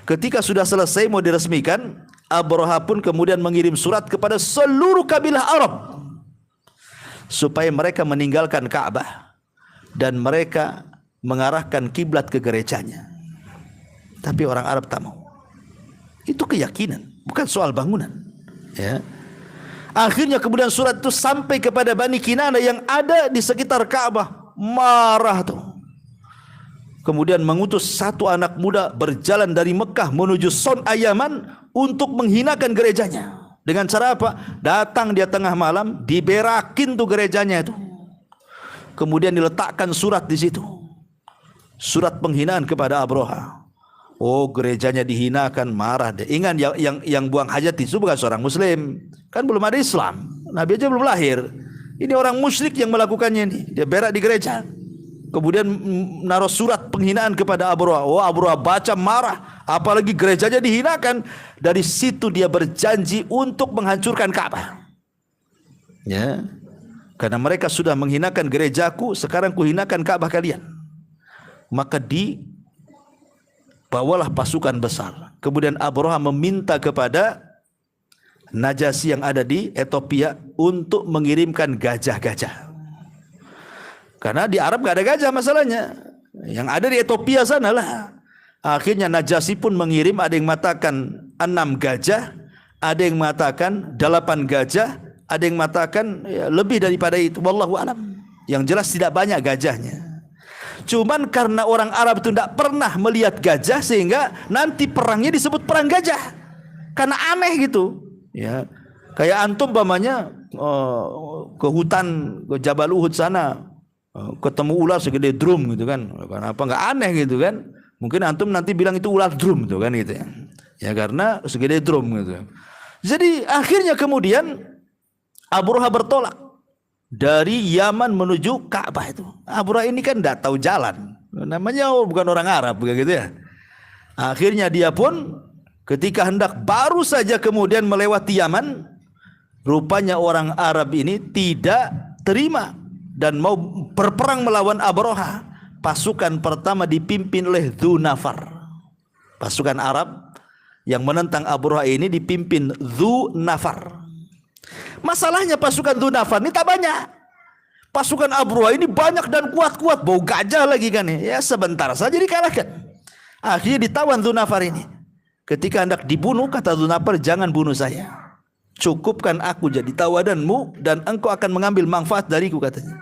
Ketika sudah selesai mau diresmikan, Abroha pun kemudian mengirim surat kepada seluruh kabilah Arab supaya mereka meninggalkan Ka'bah dan mereka mengarahkan kiblat ke gerejanya. Tapi orang Arab tak mau. Itu keyakinan, bukan soal bangunan, ya. Akhirnya kemudian surat itu sampai kepada Bani Kinana yang ada di sekitar Ka'bah, marah tuh. Kemudian mengutus satu anak muda berjalan dari Mekah menuju Son'a Yaman untuk menghinakan gerejanya. Dengan cara apa? Datang dia tengah malam, diberakin tuh gerejanya itu. Kemudian diletakkan surat di situ, surat penghinaan kepada Abroha. Oh, gerejanya dihinakan, marah dia. Ingat yang buang hajat itu bukan seorang muslim, kan belum ada Islam, Nabi aja belum lahir. Ini orang musyrik yang melakukannya ini. Dia berak di gereja, kemudian naruh surat penghinaan kepada Abroha. Oh, Abroha baca marah, apalagi gerejanya dihinakan. Dari situ dia berjanji untuk menghancurkan Ka'bah, ya, karena mereka sudah menghinakan gerejaku, sekarang kuhinakan Ka'bah kalian. Maka bawalah pasukan besar. Kemudian Abroha meminta kepada Najasyi yang ada di Ethiopia untuk mengirimkan gajah-gajah. Karena di Arab gak ada gajah masalahnya. Yang ada di Ethiopia sana lah. Akhirnya Najasyi pun mengirim, ada yang mengatakan 6 gajah, ada yang mengatakan 8 gajah, ada yang mengatakan ya, lebih daripada itu. Wallahu a'lam. Yang jelas tidak banyak gajahnya. Cuman karena orang Arab itu tidak pernah melihat gajah, sehingga nanti perangnya disebut perang gajah. Karena aneh gitu. Ya, kayak antum umpamanya ke hutan, ke Jabal Uhud sana, ketemu ular segede drum gitu kan. Kenapa nggak aneh gitu kan? Mungkin antum nanti bilang itu ular drum gitu kan gitu ya. Ya karena segede drum gitu. Jadi akhirnya kemudian Abroha bertolak dari Yaman menuju Ka'bah itu. Abroha ini kan tidak tahu jalan. Namanya bukan orang Arab begitu ya. Akhirnya dia pun ketika hendak baru saja kemudian melewati Yaman, rupanya orang Arab ini tidak terima dan mau berperang melawan Abroha. Pasukan pertama dipimpin oleh Dzunafar. Pasukan Arab yang menentang Abroha ini dipimpin Dzunafar. Masalahnya pasukan Dzunafar ini tak banyak. Pasukan Abroha ini banyak dan kuat-kuat, bau gajah lagi kan ya. Sebentar saja dikalahkan. Akhirnya ditawan Dzunafar ini. Ketika hendak dibunuh, kata Dzunafar, jangan bunuh saya. Cukupkan aku jadi tawadanmu dan engkau akan mengambil manfaat dariku, katanya.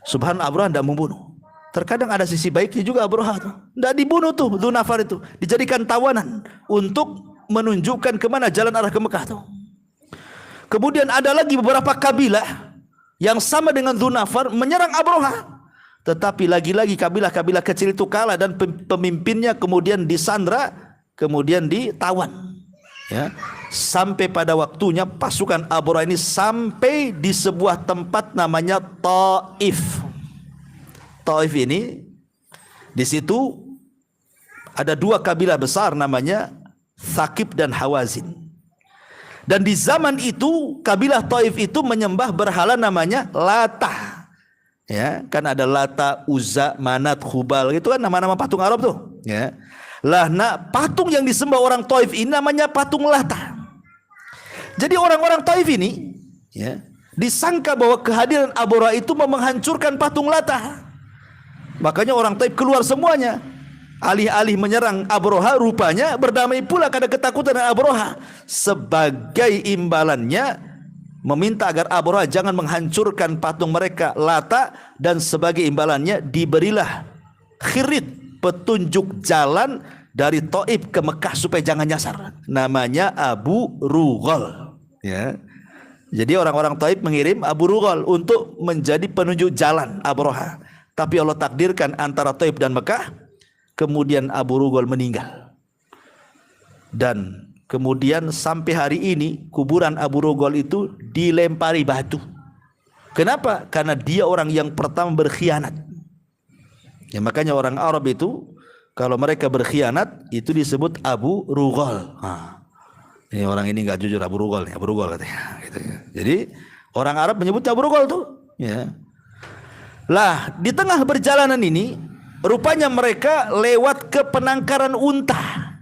Subhanallah, Abroha tidak membunuh. Terkadang ada sisi baiknya juga Abroha tuh. Tidak dibunuh tuh Dzunafar itu. Dijadikan tawanan untuk menunjukkan kemana jalan arah ke Mekah tuh. Kemudian ada lagi beberapa kabilah yang sama dengan Dzunafar menyerang Abroha. Tetapi lagi-lagi kabilah-kabilah kecil itu kalah dan pemimpinnya kemudian disandra, kemudian ditawan. Ya, sampai pada waktunya pasukan Abroha ini sampai di sebuah tempat namanya Taif. Taif ini di situ ada 2 kabilah besar namanya Thaqif dan Hawazin. Dan di zaman itu kabilah Taif itu menyembah berhala namanya Lata. Ya, kan ada Lata, Uzza, Manat, Hubal, itu kan nama-nama patung Arab tuh, ya. Lah, nah, patung yang disembah orang Taif ini namanya patung Lata. Jadi orang-orang Taif ini ya, disangka bahwa kehadiran Abroha itu menghancurkan patung Lata. Makanya orang Taif keluar semuanya. Alih-alih menyerang Abroha, rupanya berdamai pula karena ketakutan dengan Abroha. Sebagai imbalannya meminta agar Abroha jangan menghancurkan patung mereka Lata, dan sebagai imbalannya diberilah khirit, petunjuk jalan dari Taif ke Mekah supaya jangan nyasar. Namanya Abu Rughal. Ya. Jadi orang-orang Taif mengirim Abu Rughal untuk menjadi penunjuk jalan Abroha. Tapi Allah takdirkan antara Taif dan Mekah, kemudian Abu Rughal meninggal. Dan kemudian sampai hari ini kuburan Abu Rughal itu dilempari batu. Kenapa? Karena dia orang yang pertama berkhianat. Ya, makanya orang Arab itu kalau mereka berkhianat itu disebut Abu Rughal. Ini orang ini nggak jujur, Abu Rughal, Abu Rughal katanya. Gitu. Jadi orang Arab menyebutnya Abu Rughal tuh. Ya. Lah, di tengah perjalanan ini rupanya mereka lewat ke penangkaran unta.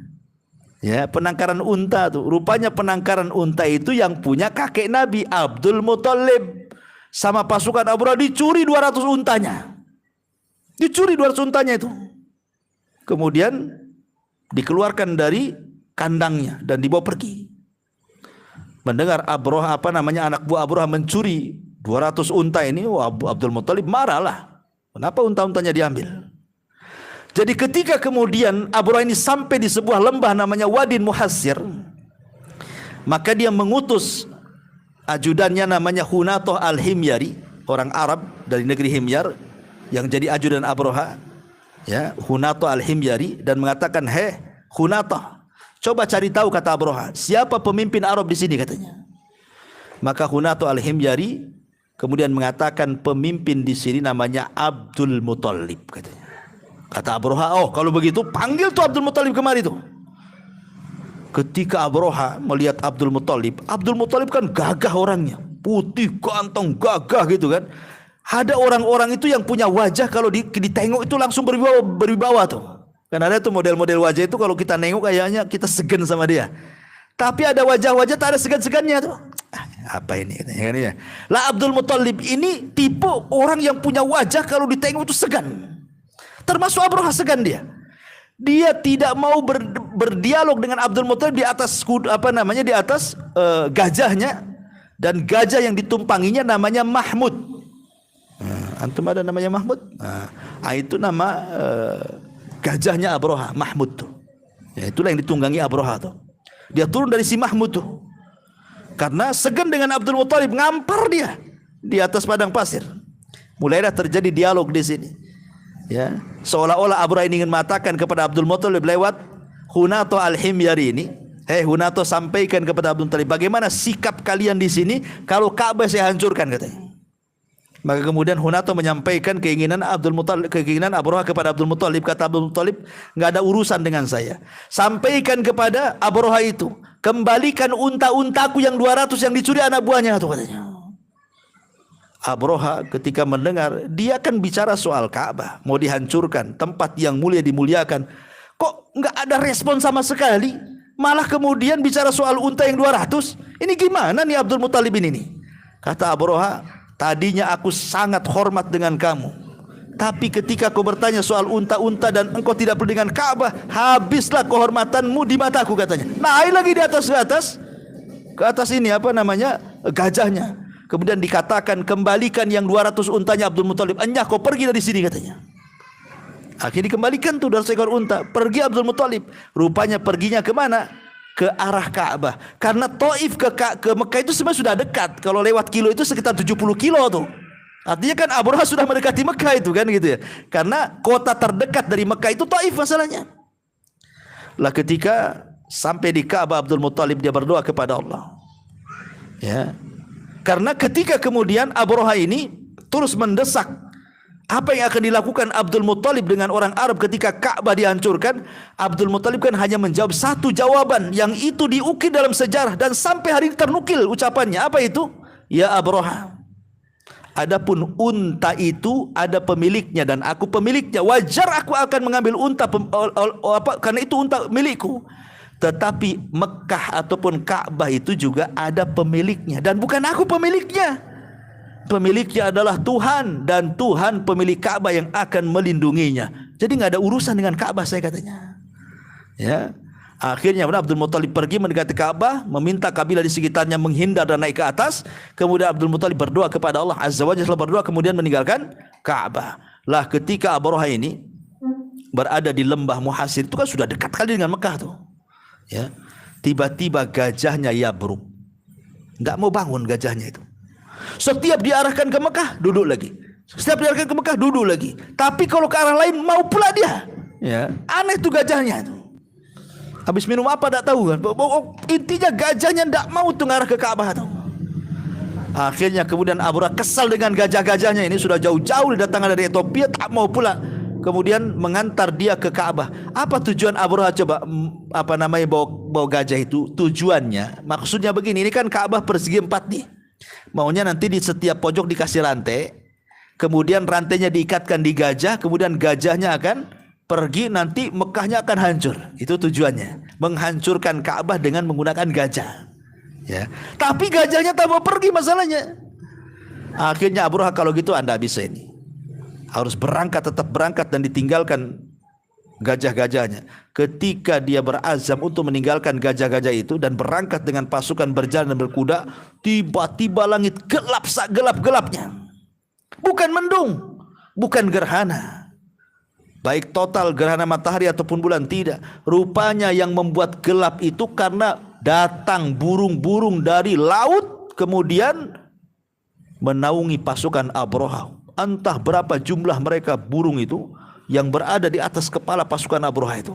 Ya, penangkaran unta tuh. Rupanya penangkaran unta itu yang punya kakek Nabi Abdul Muthalib. Sama pasukan Abroha dicuri 200 untanya. Dicuri 200 untanya itu. Kemudian dikeluarkan dari kandangnya dan dibawa pergi. Mendengar Abroha anak buah Abroha mencuri 200 unta ini, Abdul Muthalib marahlah. Kenapa unta-untanya diambil? Jadi ketika kemudian Abroha ini sampai di sebuah lembah namanya Wadin Muhassir, maka dia mengutus ajudannya namanya Hunatoh al-Himyari, orang Arab dari negeri Himyar yang jadi ajudan Abroha, ya, Hunatoh al-Himyari, dan mengatakan, "Hei Hunatoh, coba cari tahu," kata Abroha, "siapa pemimpin Arab di sini," katanya. Maka Hunatoh al-Himyari kemudian mengatakan pemimpin di sini namanya Abdul Muthalib, katanya. Kata Abroha, "Oh, kalau begitu panggil tuh Abdul Muthalib kemari tuh." Ketika Abroha melihat Abdul Muthalib kan gagah orangnya, putih, ganteng, gagah gitu kan. Ada orang-orang itu yang punya wajah kalau ditengok itu langsung berwibawa tuh. Kan ada tuh model-model wajah itu kalau kita nengok kayaknya kita segan sama dia. Tapi ada wajah-wajah tak ada segan-segannya tuh. Apa ini katanya kan ya. Lah Abdul Muthalib ini tipe orang yang punya wajah kalau ditengok itu segan. Termasuk Abraha segan dia. Dia tidak mau berdialog dengan Abdul Muthalib di atas di atas gajahnya, dan gajah yang ditumpanginya namanya Mahmud. Antum ada namanya Mahmud? Itu nama gajahnya Abraha, Mahmud tuh. Ya, itulah yang ditunggangi Abraha tuh. Dia turun dari si Mahmud tuh. Karena segan dengan Abdul Muthalib, ngampar dia di atas padang pasir. Mulailah terjadi dialog di sini. Ya, seolah-olah Abraha ini ingin mengatakan kepada Abdul Muthalib lewat Hunato Al-Himyari ini, "Hei Hunato, sampaikan kepada Abdul Muthalib bagaimana sikap kalian di sini kalau Ka'bah saya hancurkan," katanya. Maka kemudian Hunato menyampaikan keinginan Abraha kepada Abdul Muthalib. Kata Abdul Muthalib, enggak ada urusan dengan saya. Sampaikan kepada Abraha itu, kembalikan unta-untaku yang 200 yang dicuri anak buahnya, tuh katanya. Abraha ketika mendengar, dia kan bicara soal Ka'bah, mau dihancurkan, tempat yang mulia dimuliakan. Kok enggak ada respon sama sekali? Malah kemudian bicara soal unta yang 200. Ini gimana nih Abdul Muthalib ini nih? Kata Abraha, tadinya aku sangat hormat dengan kamu, tapi ketika kau bertanya soal unta-unta dan engkau tidak peduli dengan Ka'bah, habislah kehormatanmu di mataku, katanya. Naik lagi di atas ke atas ini gajahnya. Kemudian dikatakan, kembalikan yang 200 untanya Abdul Muthalib. Enyah kau pergi dari sini, katanya. Akhirnya dikembalikan tuh 200 ekor unta. Pergi Abdul Muthalib. Rupanya perginya kemana? Ke arah Ka'bah. Karena Taif ke Mekah itu sebenarnya sudah dekat. Kalau lewat kilo itu sekitar 70 kilo tuh. Artinya kan Abraha sudah mendekati Mekah itu kan gitu ya. Karena kota terdekat dari Mekah itu Taif masalahnya. Lah ketika sampai di Ka'bah, Abdul Muthalib dia berdoa kepada Allah. Ya. Karena ketika kemudian Abraha ini terus mendesak apa yang akan dilakukan Abdul Muthalib dengan orang Arab ketika Ka'bah dihancurkan, Abdul Muthalib kan hanya menjawab satu jawaban yang itu diukir dalam sejarah dan sampai hari ini ternukil ucapannya. Apa itu? Ya Abraha, adapun unta itu ada pemiliknya dan aku pemiliknya. Wajar aku akan mengambil unta karena itu unta milikku. Tetapi Mekah ataupun Ka'bah itu juga ada pemiliknya dan bukan aku pemiliknya. Pemiliknya adalah Tuhan, dan Tuhan pemilik Ka'bah yang akan melindunginya. Jadi nggak ada urusan dengan Ka'bah, saya katanya. Ya, akhirnya Abdul Muthalib pergi mendekati Ka'bah, meminta kabilah di sekitarnya menghindar dan naik ke atas. Kemudian Abdul Muthalib berdoa kepada Allah Azza wa Jalla, setelah berdoa kemudian meninggalkan Ka'bah. Lah ketika Abraha ini berada di lembah Muhasir, itu kan sudah dekat kali dengan Mekah tuh. Ya, tiba-tiba gajahnya yabruk, nggak mau bangun gajahnya itu. Setiap diarahkan ke Mekah duduk lagi, setiap diarahkan ke Mekah duduk lagi. Tapi kalau ke arah lain mau pula dia. Ya, aneh tuh gajahnya itu. Habis minum apa tak tahu kan. Intinya gajahnya nggak mau tuh ngarah ke Ka'bah tuh. Akhirnya kemudian Abraha kesal dengan gajah-gajahnya ini, sudah jauh-jauh didatangkan dari Ethiopia, tak mau pula. Kemudian mengantar dia ke Ka'bah. Apa tujuan Abraha coba bawa gajah itu? Tujuannya, maksudnya begini, ini kan Ka'bah persegi 4 nih. Maunya nanti di setiap pojok dikasih rantai, kemudian rantainya diikatkan di gajah, kemudian gajahnya akan pergi, nanti Mekahnya akan hancur. Itu tujuannya, menghancurkan Ka'bah dengan menggunakan gajah. Ya. Tapi gajahnya tak mau pergi masalahnya. Akhirnya Abraha, kalau gitu Anda bisa ini, harus berangkat, tetap berangkat dan ditinggalkan gajah-gajahnya. Ketika dia berazam untuk meninggalkan gajah-gajah itu dan berangkat dengan pasukan berjalan dan berkuda, tiba-tiba langit gelap gelap-gelapnya. Bukan mendung, bukan gerhana, baik total gerhana matahari ataupun bulan, tidak. Rupanya yang membuat gelap itu karena datang burung-burung dari laut kemudian menaungi pasukan Abraha. Entah berapa jumlah mereka burung itu yang berada di atas kepala pasukan Abraha itu.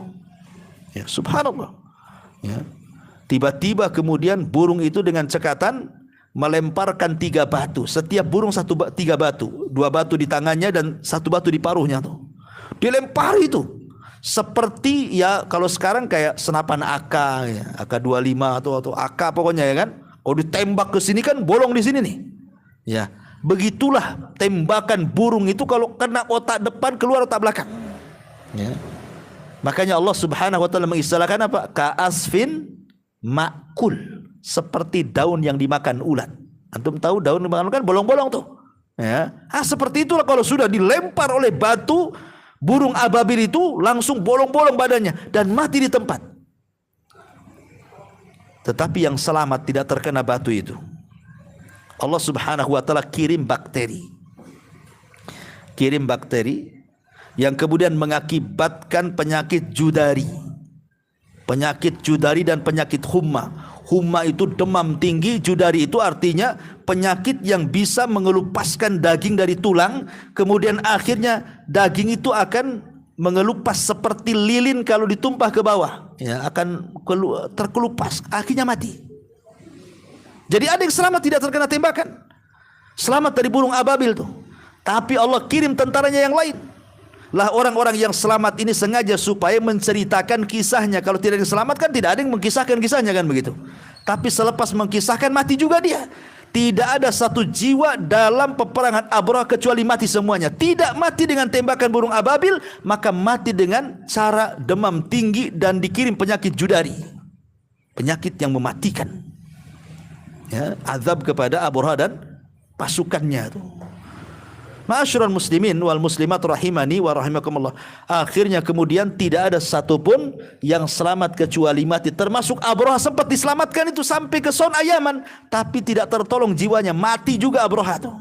Ya, subhanallah. Ya. Tiba-tiba kemudian burung itu dengan cekatan melemparkan 3 batu. Setiap burung 3 batu. 2 batu di tangannya dan 1 batu di paruhnya tuh. Dilempari itu. Seperti ya kalau sekarang kayak senapan AK ya, AK-25 atau AK pokoknya ya kan. Kalau ditembak ke sini kan bolong di sini nih. Ya. Begitulah tembakan burung itu, kalau kena otak depan keluar otak belakang. Ya. Makanya Allah Subhanahu wa taala mengistilahkan apa? Ka'asfin ma'kul, seperti daun yang dimakan ulat. Antum tahu daun dimakan ulat kan bolong-bolong tuh. Ya. Seperti itulah kalau sudah dilempar oleh batu, burung ababil itu langsung bolong-bolong badannya dan mati di tempat. Tetapi yang selamat tidak terkena batu itu, Allah Subhanahu wa taala kirim bakteri yang kemudian mengakibatkan penyakit judari dan penyakit humma. Humma itu demam tinggi, judari itu artinya penyakit yang bisa mengelupaskan daging dari tulang, kemudian akhirnya daging itu akan mengelupas seperti lilin kalau ditumpah ke bawah, ya, akan terkelupas, akhirnya mati. Jadi ada yang selamat tidak terkena tembakan, selamat dari burung ababil tuh. Tapi Allah kirim tentaranya yang lain. Lah orang-orang yang selamat ini sengaja supaya menceritakan kisahnya. Kalau tidak diselamatkan, tidak ada yang mengkisahkan kisahnya, kan begitu. Tapi selepas mengkisahkan, mati juga dia. Tidak ada satu jiwa dalam peperangan Abraha kecuali mati semuanya. Tidak mati dengan tembakan burung ababil, maka mati dengan cara demam tinggi dan dikirim penyakit judari, penyakit yang mematikan, ya, azab kepada Abraha dan pasukannya itu. Ma'asyiral muslimin wal muslimat rahimani wa rahimakumullah. Akhirnya kemudian tidak ada satupun yang selamat kecuali mati. Termasuk Abraha sempat diselamatkan itu sampai ke Son'a Yaman, tapi tidak tertolong jiwanya, mati juga Abraha itu.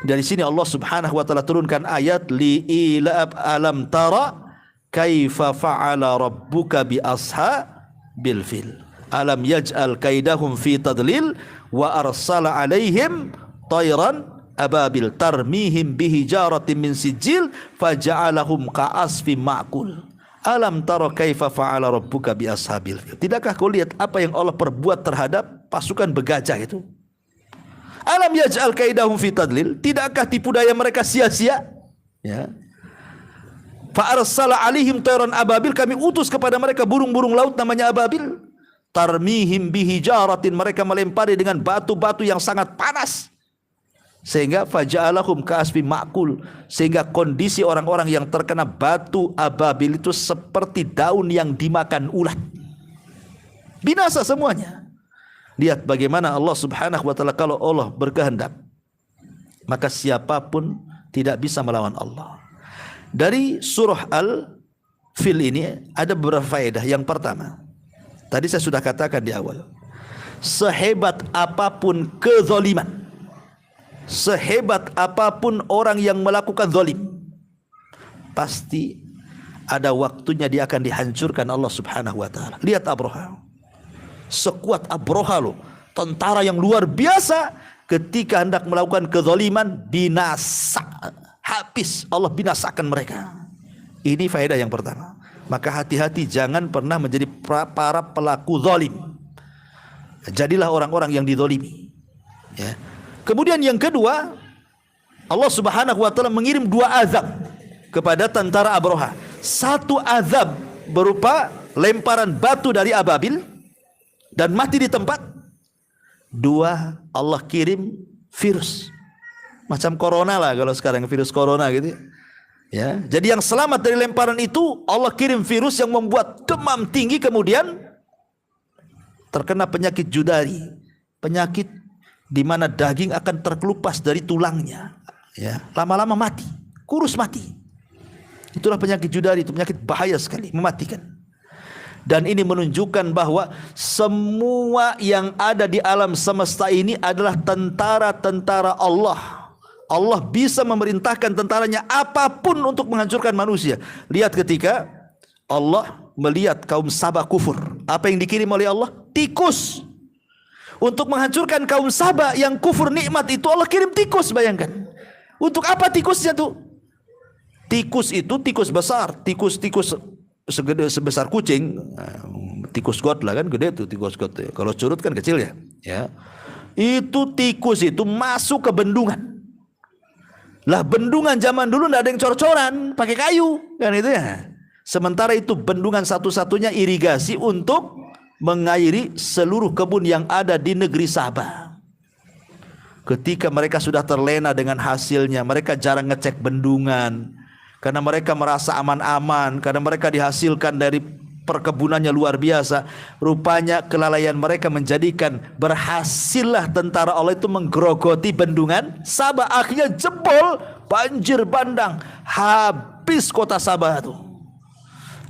Dari sini Allah Subhanahu wa taala turunkan ayat li ilab alam tara kaifa fa'ala rabbuka bi ashabil fil alam yaj'al kaidahum fi tadlil wa arsala alaihim tayran ababil tarmihim bihijaratin min sijil faja'alahum ka'asfim ma'kul. Alam tara kaifa fa'ala rabbuka bi ashabil fil. Tidakkah kau lihat apa yang Allah perbuat terhadap pasukan begajah itu? Alam yaj'al kaidahum fi tadlil. Tidakkah tipu daya mereka sia-sia? Ya. Fa arsala alaihim tayran ababil, kami utus kepada mereka burung-burung laut namanya ababil. Tarmihim bihijaratin, mereka melempari dengan batu-batu yang sangat panas. Sehingga faja'alahum ka'asfim ma'kul, sehingga kondisi orang-orang yang terkena batu ababil itu seperti daun yang dimakan ulat. Binasa semuanya. Lihat bagaimana Allah Subhanahu wa taala, kalau Allah berkehendak, maka siapapun tidak bisa melawan Allah. Dari surah Al-Fil ini ada beberapa faedah. Yang pertama, tadi saya sudah katakan di awal, sehebat apapun kezaliman, sehebat apapun orang yang melakukan zalim, pasti ada waktunya dia akan dihancurkan Allah Subhanahu wa taala. Lihat Abraha, sekuat Abraha loh, tentara yang luar biasa, ketika hendak melakukan kezaliman binasa, habis, Allah binasakan mereka. Ini faedah yang pertama. Maka hati-hati, jangan pernah menjadi para pelaku zalim. Jadilah orang-orang yang dizalimi, ya. Kemudian yang kedua, Allah Subhanahu wa taala mengirim dua azab kepada tentara Abraha. Satu azab berupa lemparan batu dari ababil dan mati di tempat. Dua, Allah kirim virus. Macam corona lah kalau sekarang, virus corona gitu. Ya, jadi yang selamat dari lemparan itu, Allah kirim virus yang membuat demam tinggi, kemudian terkena penyakit judari, penyakit di mana daging akan terkelupas dari tulangnya, ya, lama-lama mati, kurus mati. Itulah penyakit judari, itu penyakit bahaya sekali, mematikan. Dan ini menunjukkan bahwa semua yang ada di alam semesta ini adalah tentara-tentara Allah. Allah bisa memerintahkan tentaranya apapun untuk menghancurkan manusia. Lihat ketika Allah melihat kaum Sabah kufur, apa yang dikirim oleh Allah? Tikus. Untuk menghancurkan kaum Sabah yang kufur nikmat itu, Allah kirim tikus, bayangkan. Untuk apa tikusnya tuh? Tikus itu tikus besar, tikus segede sebesar kucing, tikus got lah kan, gede tuh tikus got. Kalau curut kan kecil ya. Ya. Itu tikus itu masuk ke bendungan. Lah bendungan zaman dulu nggak ada yang cor-coran, pakai kayu kan itu ya. Sementara itu bendungan satu-satunya irigasi untuk mengairi seluruh kebun yang ada di negeri Sabah. Ketika mereka sudah terlena dengan hasilnya, mereka jarang ngecek bendungan, karena mereka merasa aman-aman, karena mereka dihasilkan dari perkebunannya luar biasa. Rupanya kelalaian mereka menjadikan berhasillah tentara Allah itu menggerogoti bendungan Sabah. Akhirnya jebol, banjir bandang, habis kota Sabah itu.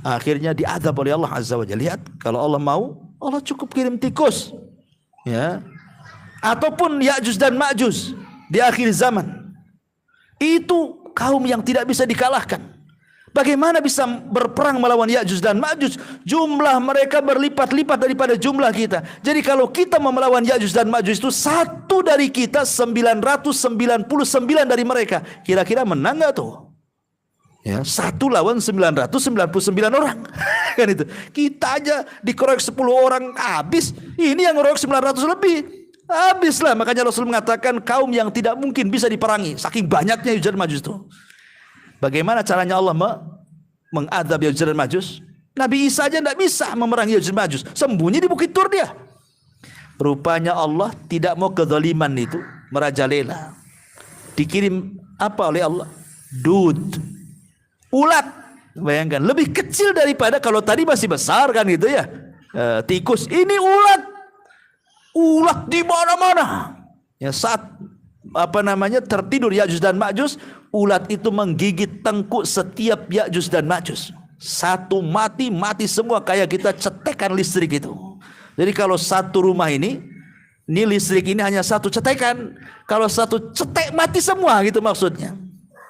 Akhirnya diadab oleh Allah Azza wa Jalla. Lihat, kalau Allah mau, Allah cukup kirim tikus, ya, ataupun Ya'juj dan Ma'juj di akhir zaman. Itu kaum yang tidak bisa dikalahkan. Bagaimana bisa berperang melawan Ya'juj dan Ma'juj? Jumlah mereka berlipat-lipat daripada jumlah kita. Jadi kalau kita mau melawan Ya'juj dan Ma'juj itu satu dari kita, 999 dari mereka. Kira-kira menang gak tuh? Ya, satu lawan 999 orang. Kan itu. Kita aja dikeroyok 10 orang habis. Ini yang ngeroyok 900 lebih. Habislah. Makanya Rasul mengatakan kaum yang tidak mungkin bisa diperangi. Saking banyaknya Ya'juj dan Ma'juj itu. Bagaimana caranya Allah mengadab Ya'juj dan Ma'juj? Nabi Isa aja tidak bisa memerangi Ya'juj dan Ma'juj. Sembunyi di Bukit Tur dia. Rupanya Allah tidak mau kezaliman itu merajalela. Dikirim apa oleh Allah? Ulat. Bayangkan, lebih kecil daripada, kalau tadi masih besar kan gitu ya, tikus. Ini ulat di mana-mana. Ya, saat tertidur Ya'juj dan Ma'juj, ulat itu menggigit tengkuk setiap Ya'juj dan Ma'juj. Satu mati semua, kayak kita cetekan listrik itu. Jadi kalau satu rumah ini listrik ini hanya satu cetekan. Kalau satu cetek mati semua gitu maksudnya.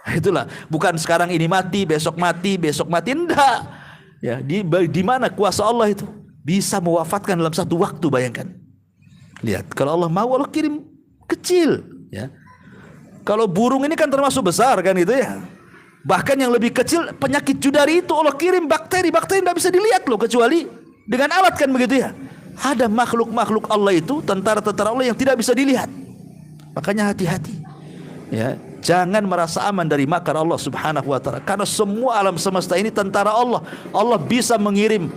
Itulah, bukan sekarang ini mati, besok mati, enggak. Ya, di mana kuasa Allah itu? Bisa mewafatkan dalam satu waktu, bayangkan. Lihat, kalau Allah mau, Allah kirim kecil, ya. Kalau burung ini kan termasuk besar kan itu ya. Bahkan yang lebih kecil, penyakit judari itu Allah kirim bakteri tidak bisa dilihat loh, kecuali dengan alat kan begitu ya. Ada makhluk-makhluk Allah itu, tentara-tentara Allah yang tidak bisa dilihat. Makanya hati-hati. Ya, jangan merasa aman dari makar Allah Subhanahu wa taala, karena semua alam semesta ini tentara Allah. Allah bisa mengirim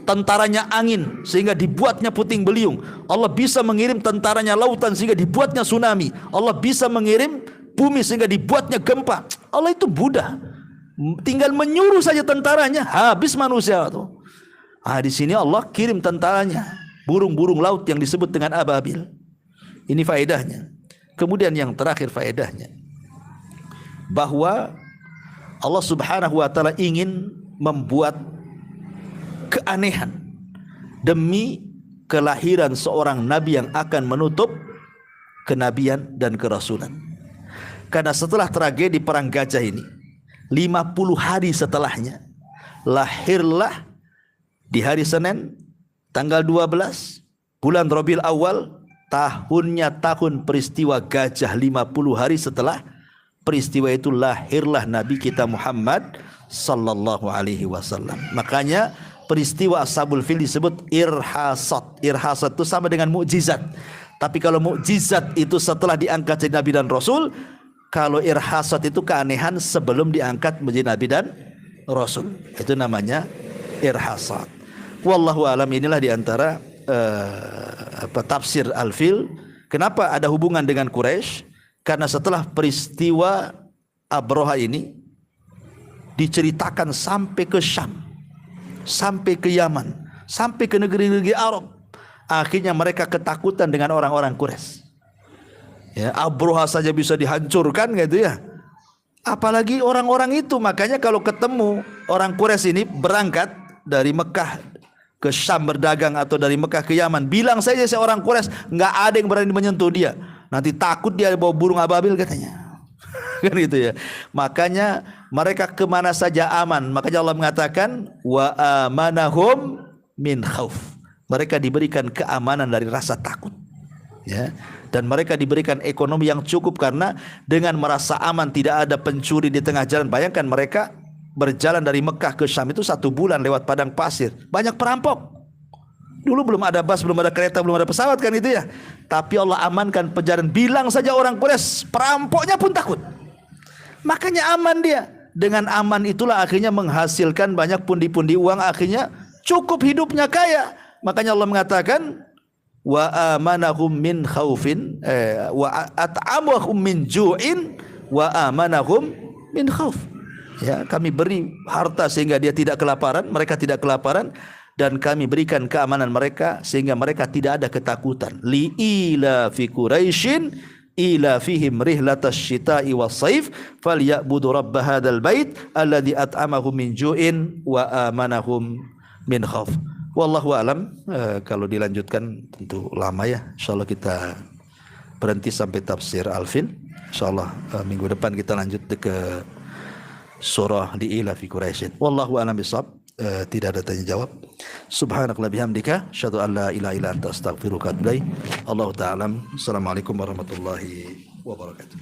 tentaranya angin sehingga dibuatnya puting beliung. Allah bisa mengirim tentaranya lautan sehingga dibuatnya tsunami. Allah bisa mengirim bumi sehingga dibuatnya gempa. Allah itu mudah. Tinggal menyuruh saja tentaranya, habis manusia tuh. Ah, di sini Allah kirim tentaranya, burung-burung laut yang disebut dengan ababil. Ini faedahnya. Kemudian yang terakhir faedahnya, bahwa Allah Subhanahu wa taala ingin membuat keanehan demi kelahiran seorang nabi yang akan menutup kenabian dan kerasulan. Karena setelah tragedi perang gajah ini, 50 hari setelahnya, lahirlah di hari Senin tanggal 12 bulan Rabiul Awal, tahunnya tahun peristiwa gajah. 50 hari setelah peristiwa itu lahirlah Nabi kita Muhammad sallallahu alaihi wasallam. Makanya peristiwa Ashabul Fil disebut irhasat. Irhasat itu sama dengan mukjizat. Tapi kalau mukjizat itu setelah diangkat jadi Nabi dan Rasul, kalau irhasat itu keanehan sebelum diangkat menjadi Nabi dan Rasul. Itu namanya irhasat. Wallahu alam. Inilah diantara tafsir Al-Fil. Kenapa ada hubungan dengan Quraisy? Karena setelah peristiwa Abroha ini diceritakan sampai ke Syam, sampai ke Yaman, sampai ke negeri-negeri Arab. Akhirnya mereka ketakutan dengan orang-orang Quraisy. Ya, Abroha saja bisa dihancurkan gitu ya. Apalagi orang-orang itu. Makanya kalau ketemu orang Quraisy ini berangkat dari Mekah ke Syam berdagang atau dari Mekah ke Yaman, bilang saja seorang Quraisy, nggak ada yang berani menyentuh dia. Nanti takut dia bawa burung ababil katanya. Kan gitu ya. Makanya mereka kemana saja aman. Makanya Allah mengatakan wa amanahum min khauf. Mereka diberikan keamanan dari rasa takut. Ya. Dan mereka diberikan ekonomi yang cukup karena dengan merasa aman, tidak ada pencuri di tengah jalan. Bayangkan mereka berjalan dari Mekah ke Syam itu 1 bulan lewat padang pasir. Banyak perampok. Dulu belum ada bus, belum ada kereta, belum ada pesawat kan itu ya. Tapi Allah amankan perjalanan. Bilang saja orang Quraisy, perampoknya pun takut. Makanya aman dia. Dengan aman itulah akhirnya menghasilkan banyak pundi-pundi uang. Akhirnya cukup hidupnya kaya. Makanya Allah mengatakan wa amanahum min khaufin wa at'amahum min ju'in wa amanahum min khauf. Ya, kami beri harta sehingga dia tidak kelaparan, mereka tidak kelaparan, dan kami berikan keamanan mereka sehingga mereka tidak ada ketakutan. Li ila fi Quraisyin ila fihim rihlatas syita'i was-saif falyabudu rabb hadzal bait alladzi at'amahum min ju'in wa amanahum min khauf. Wallahu alam. Kalau dilanjutkan tentu lama ya. Insyaallah kita berhenti sampai tafsir Al-Fil. Insyaallah minggu depan kita lanjut ke surah Li'ila fi Quraisyin. Wallahu a'lam bishawab. Tidak ada tanya jawab. Subhanakallahumma bihamdika asyhadu an la ilaha illa anta astaghfiruka wa atubu ilaik. Allahu ta'ala. Assalamualaikum warahmatullahi wabarakatuh.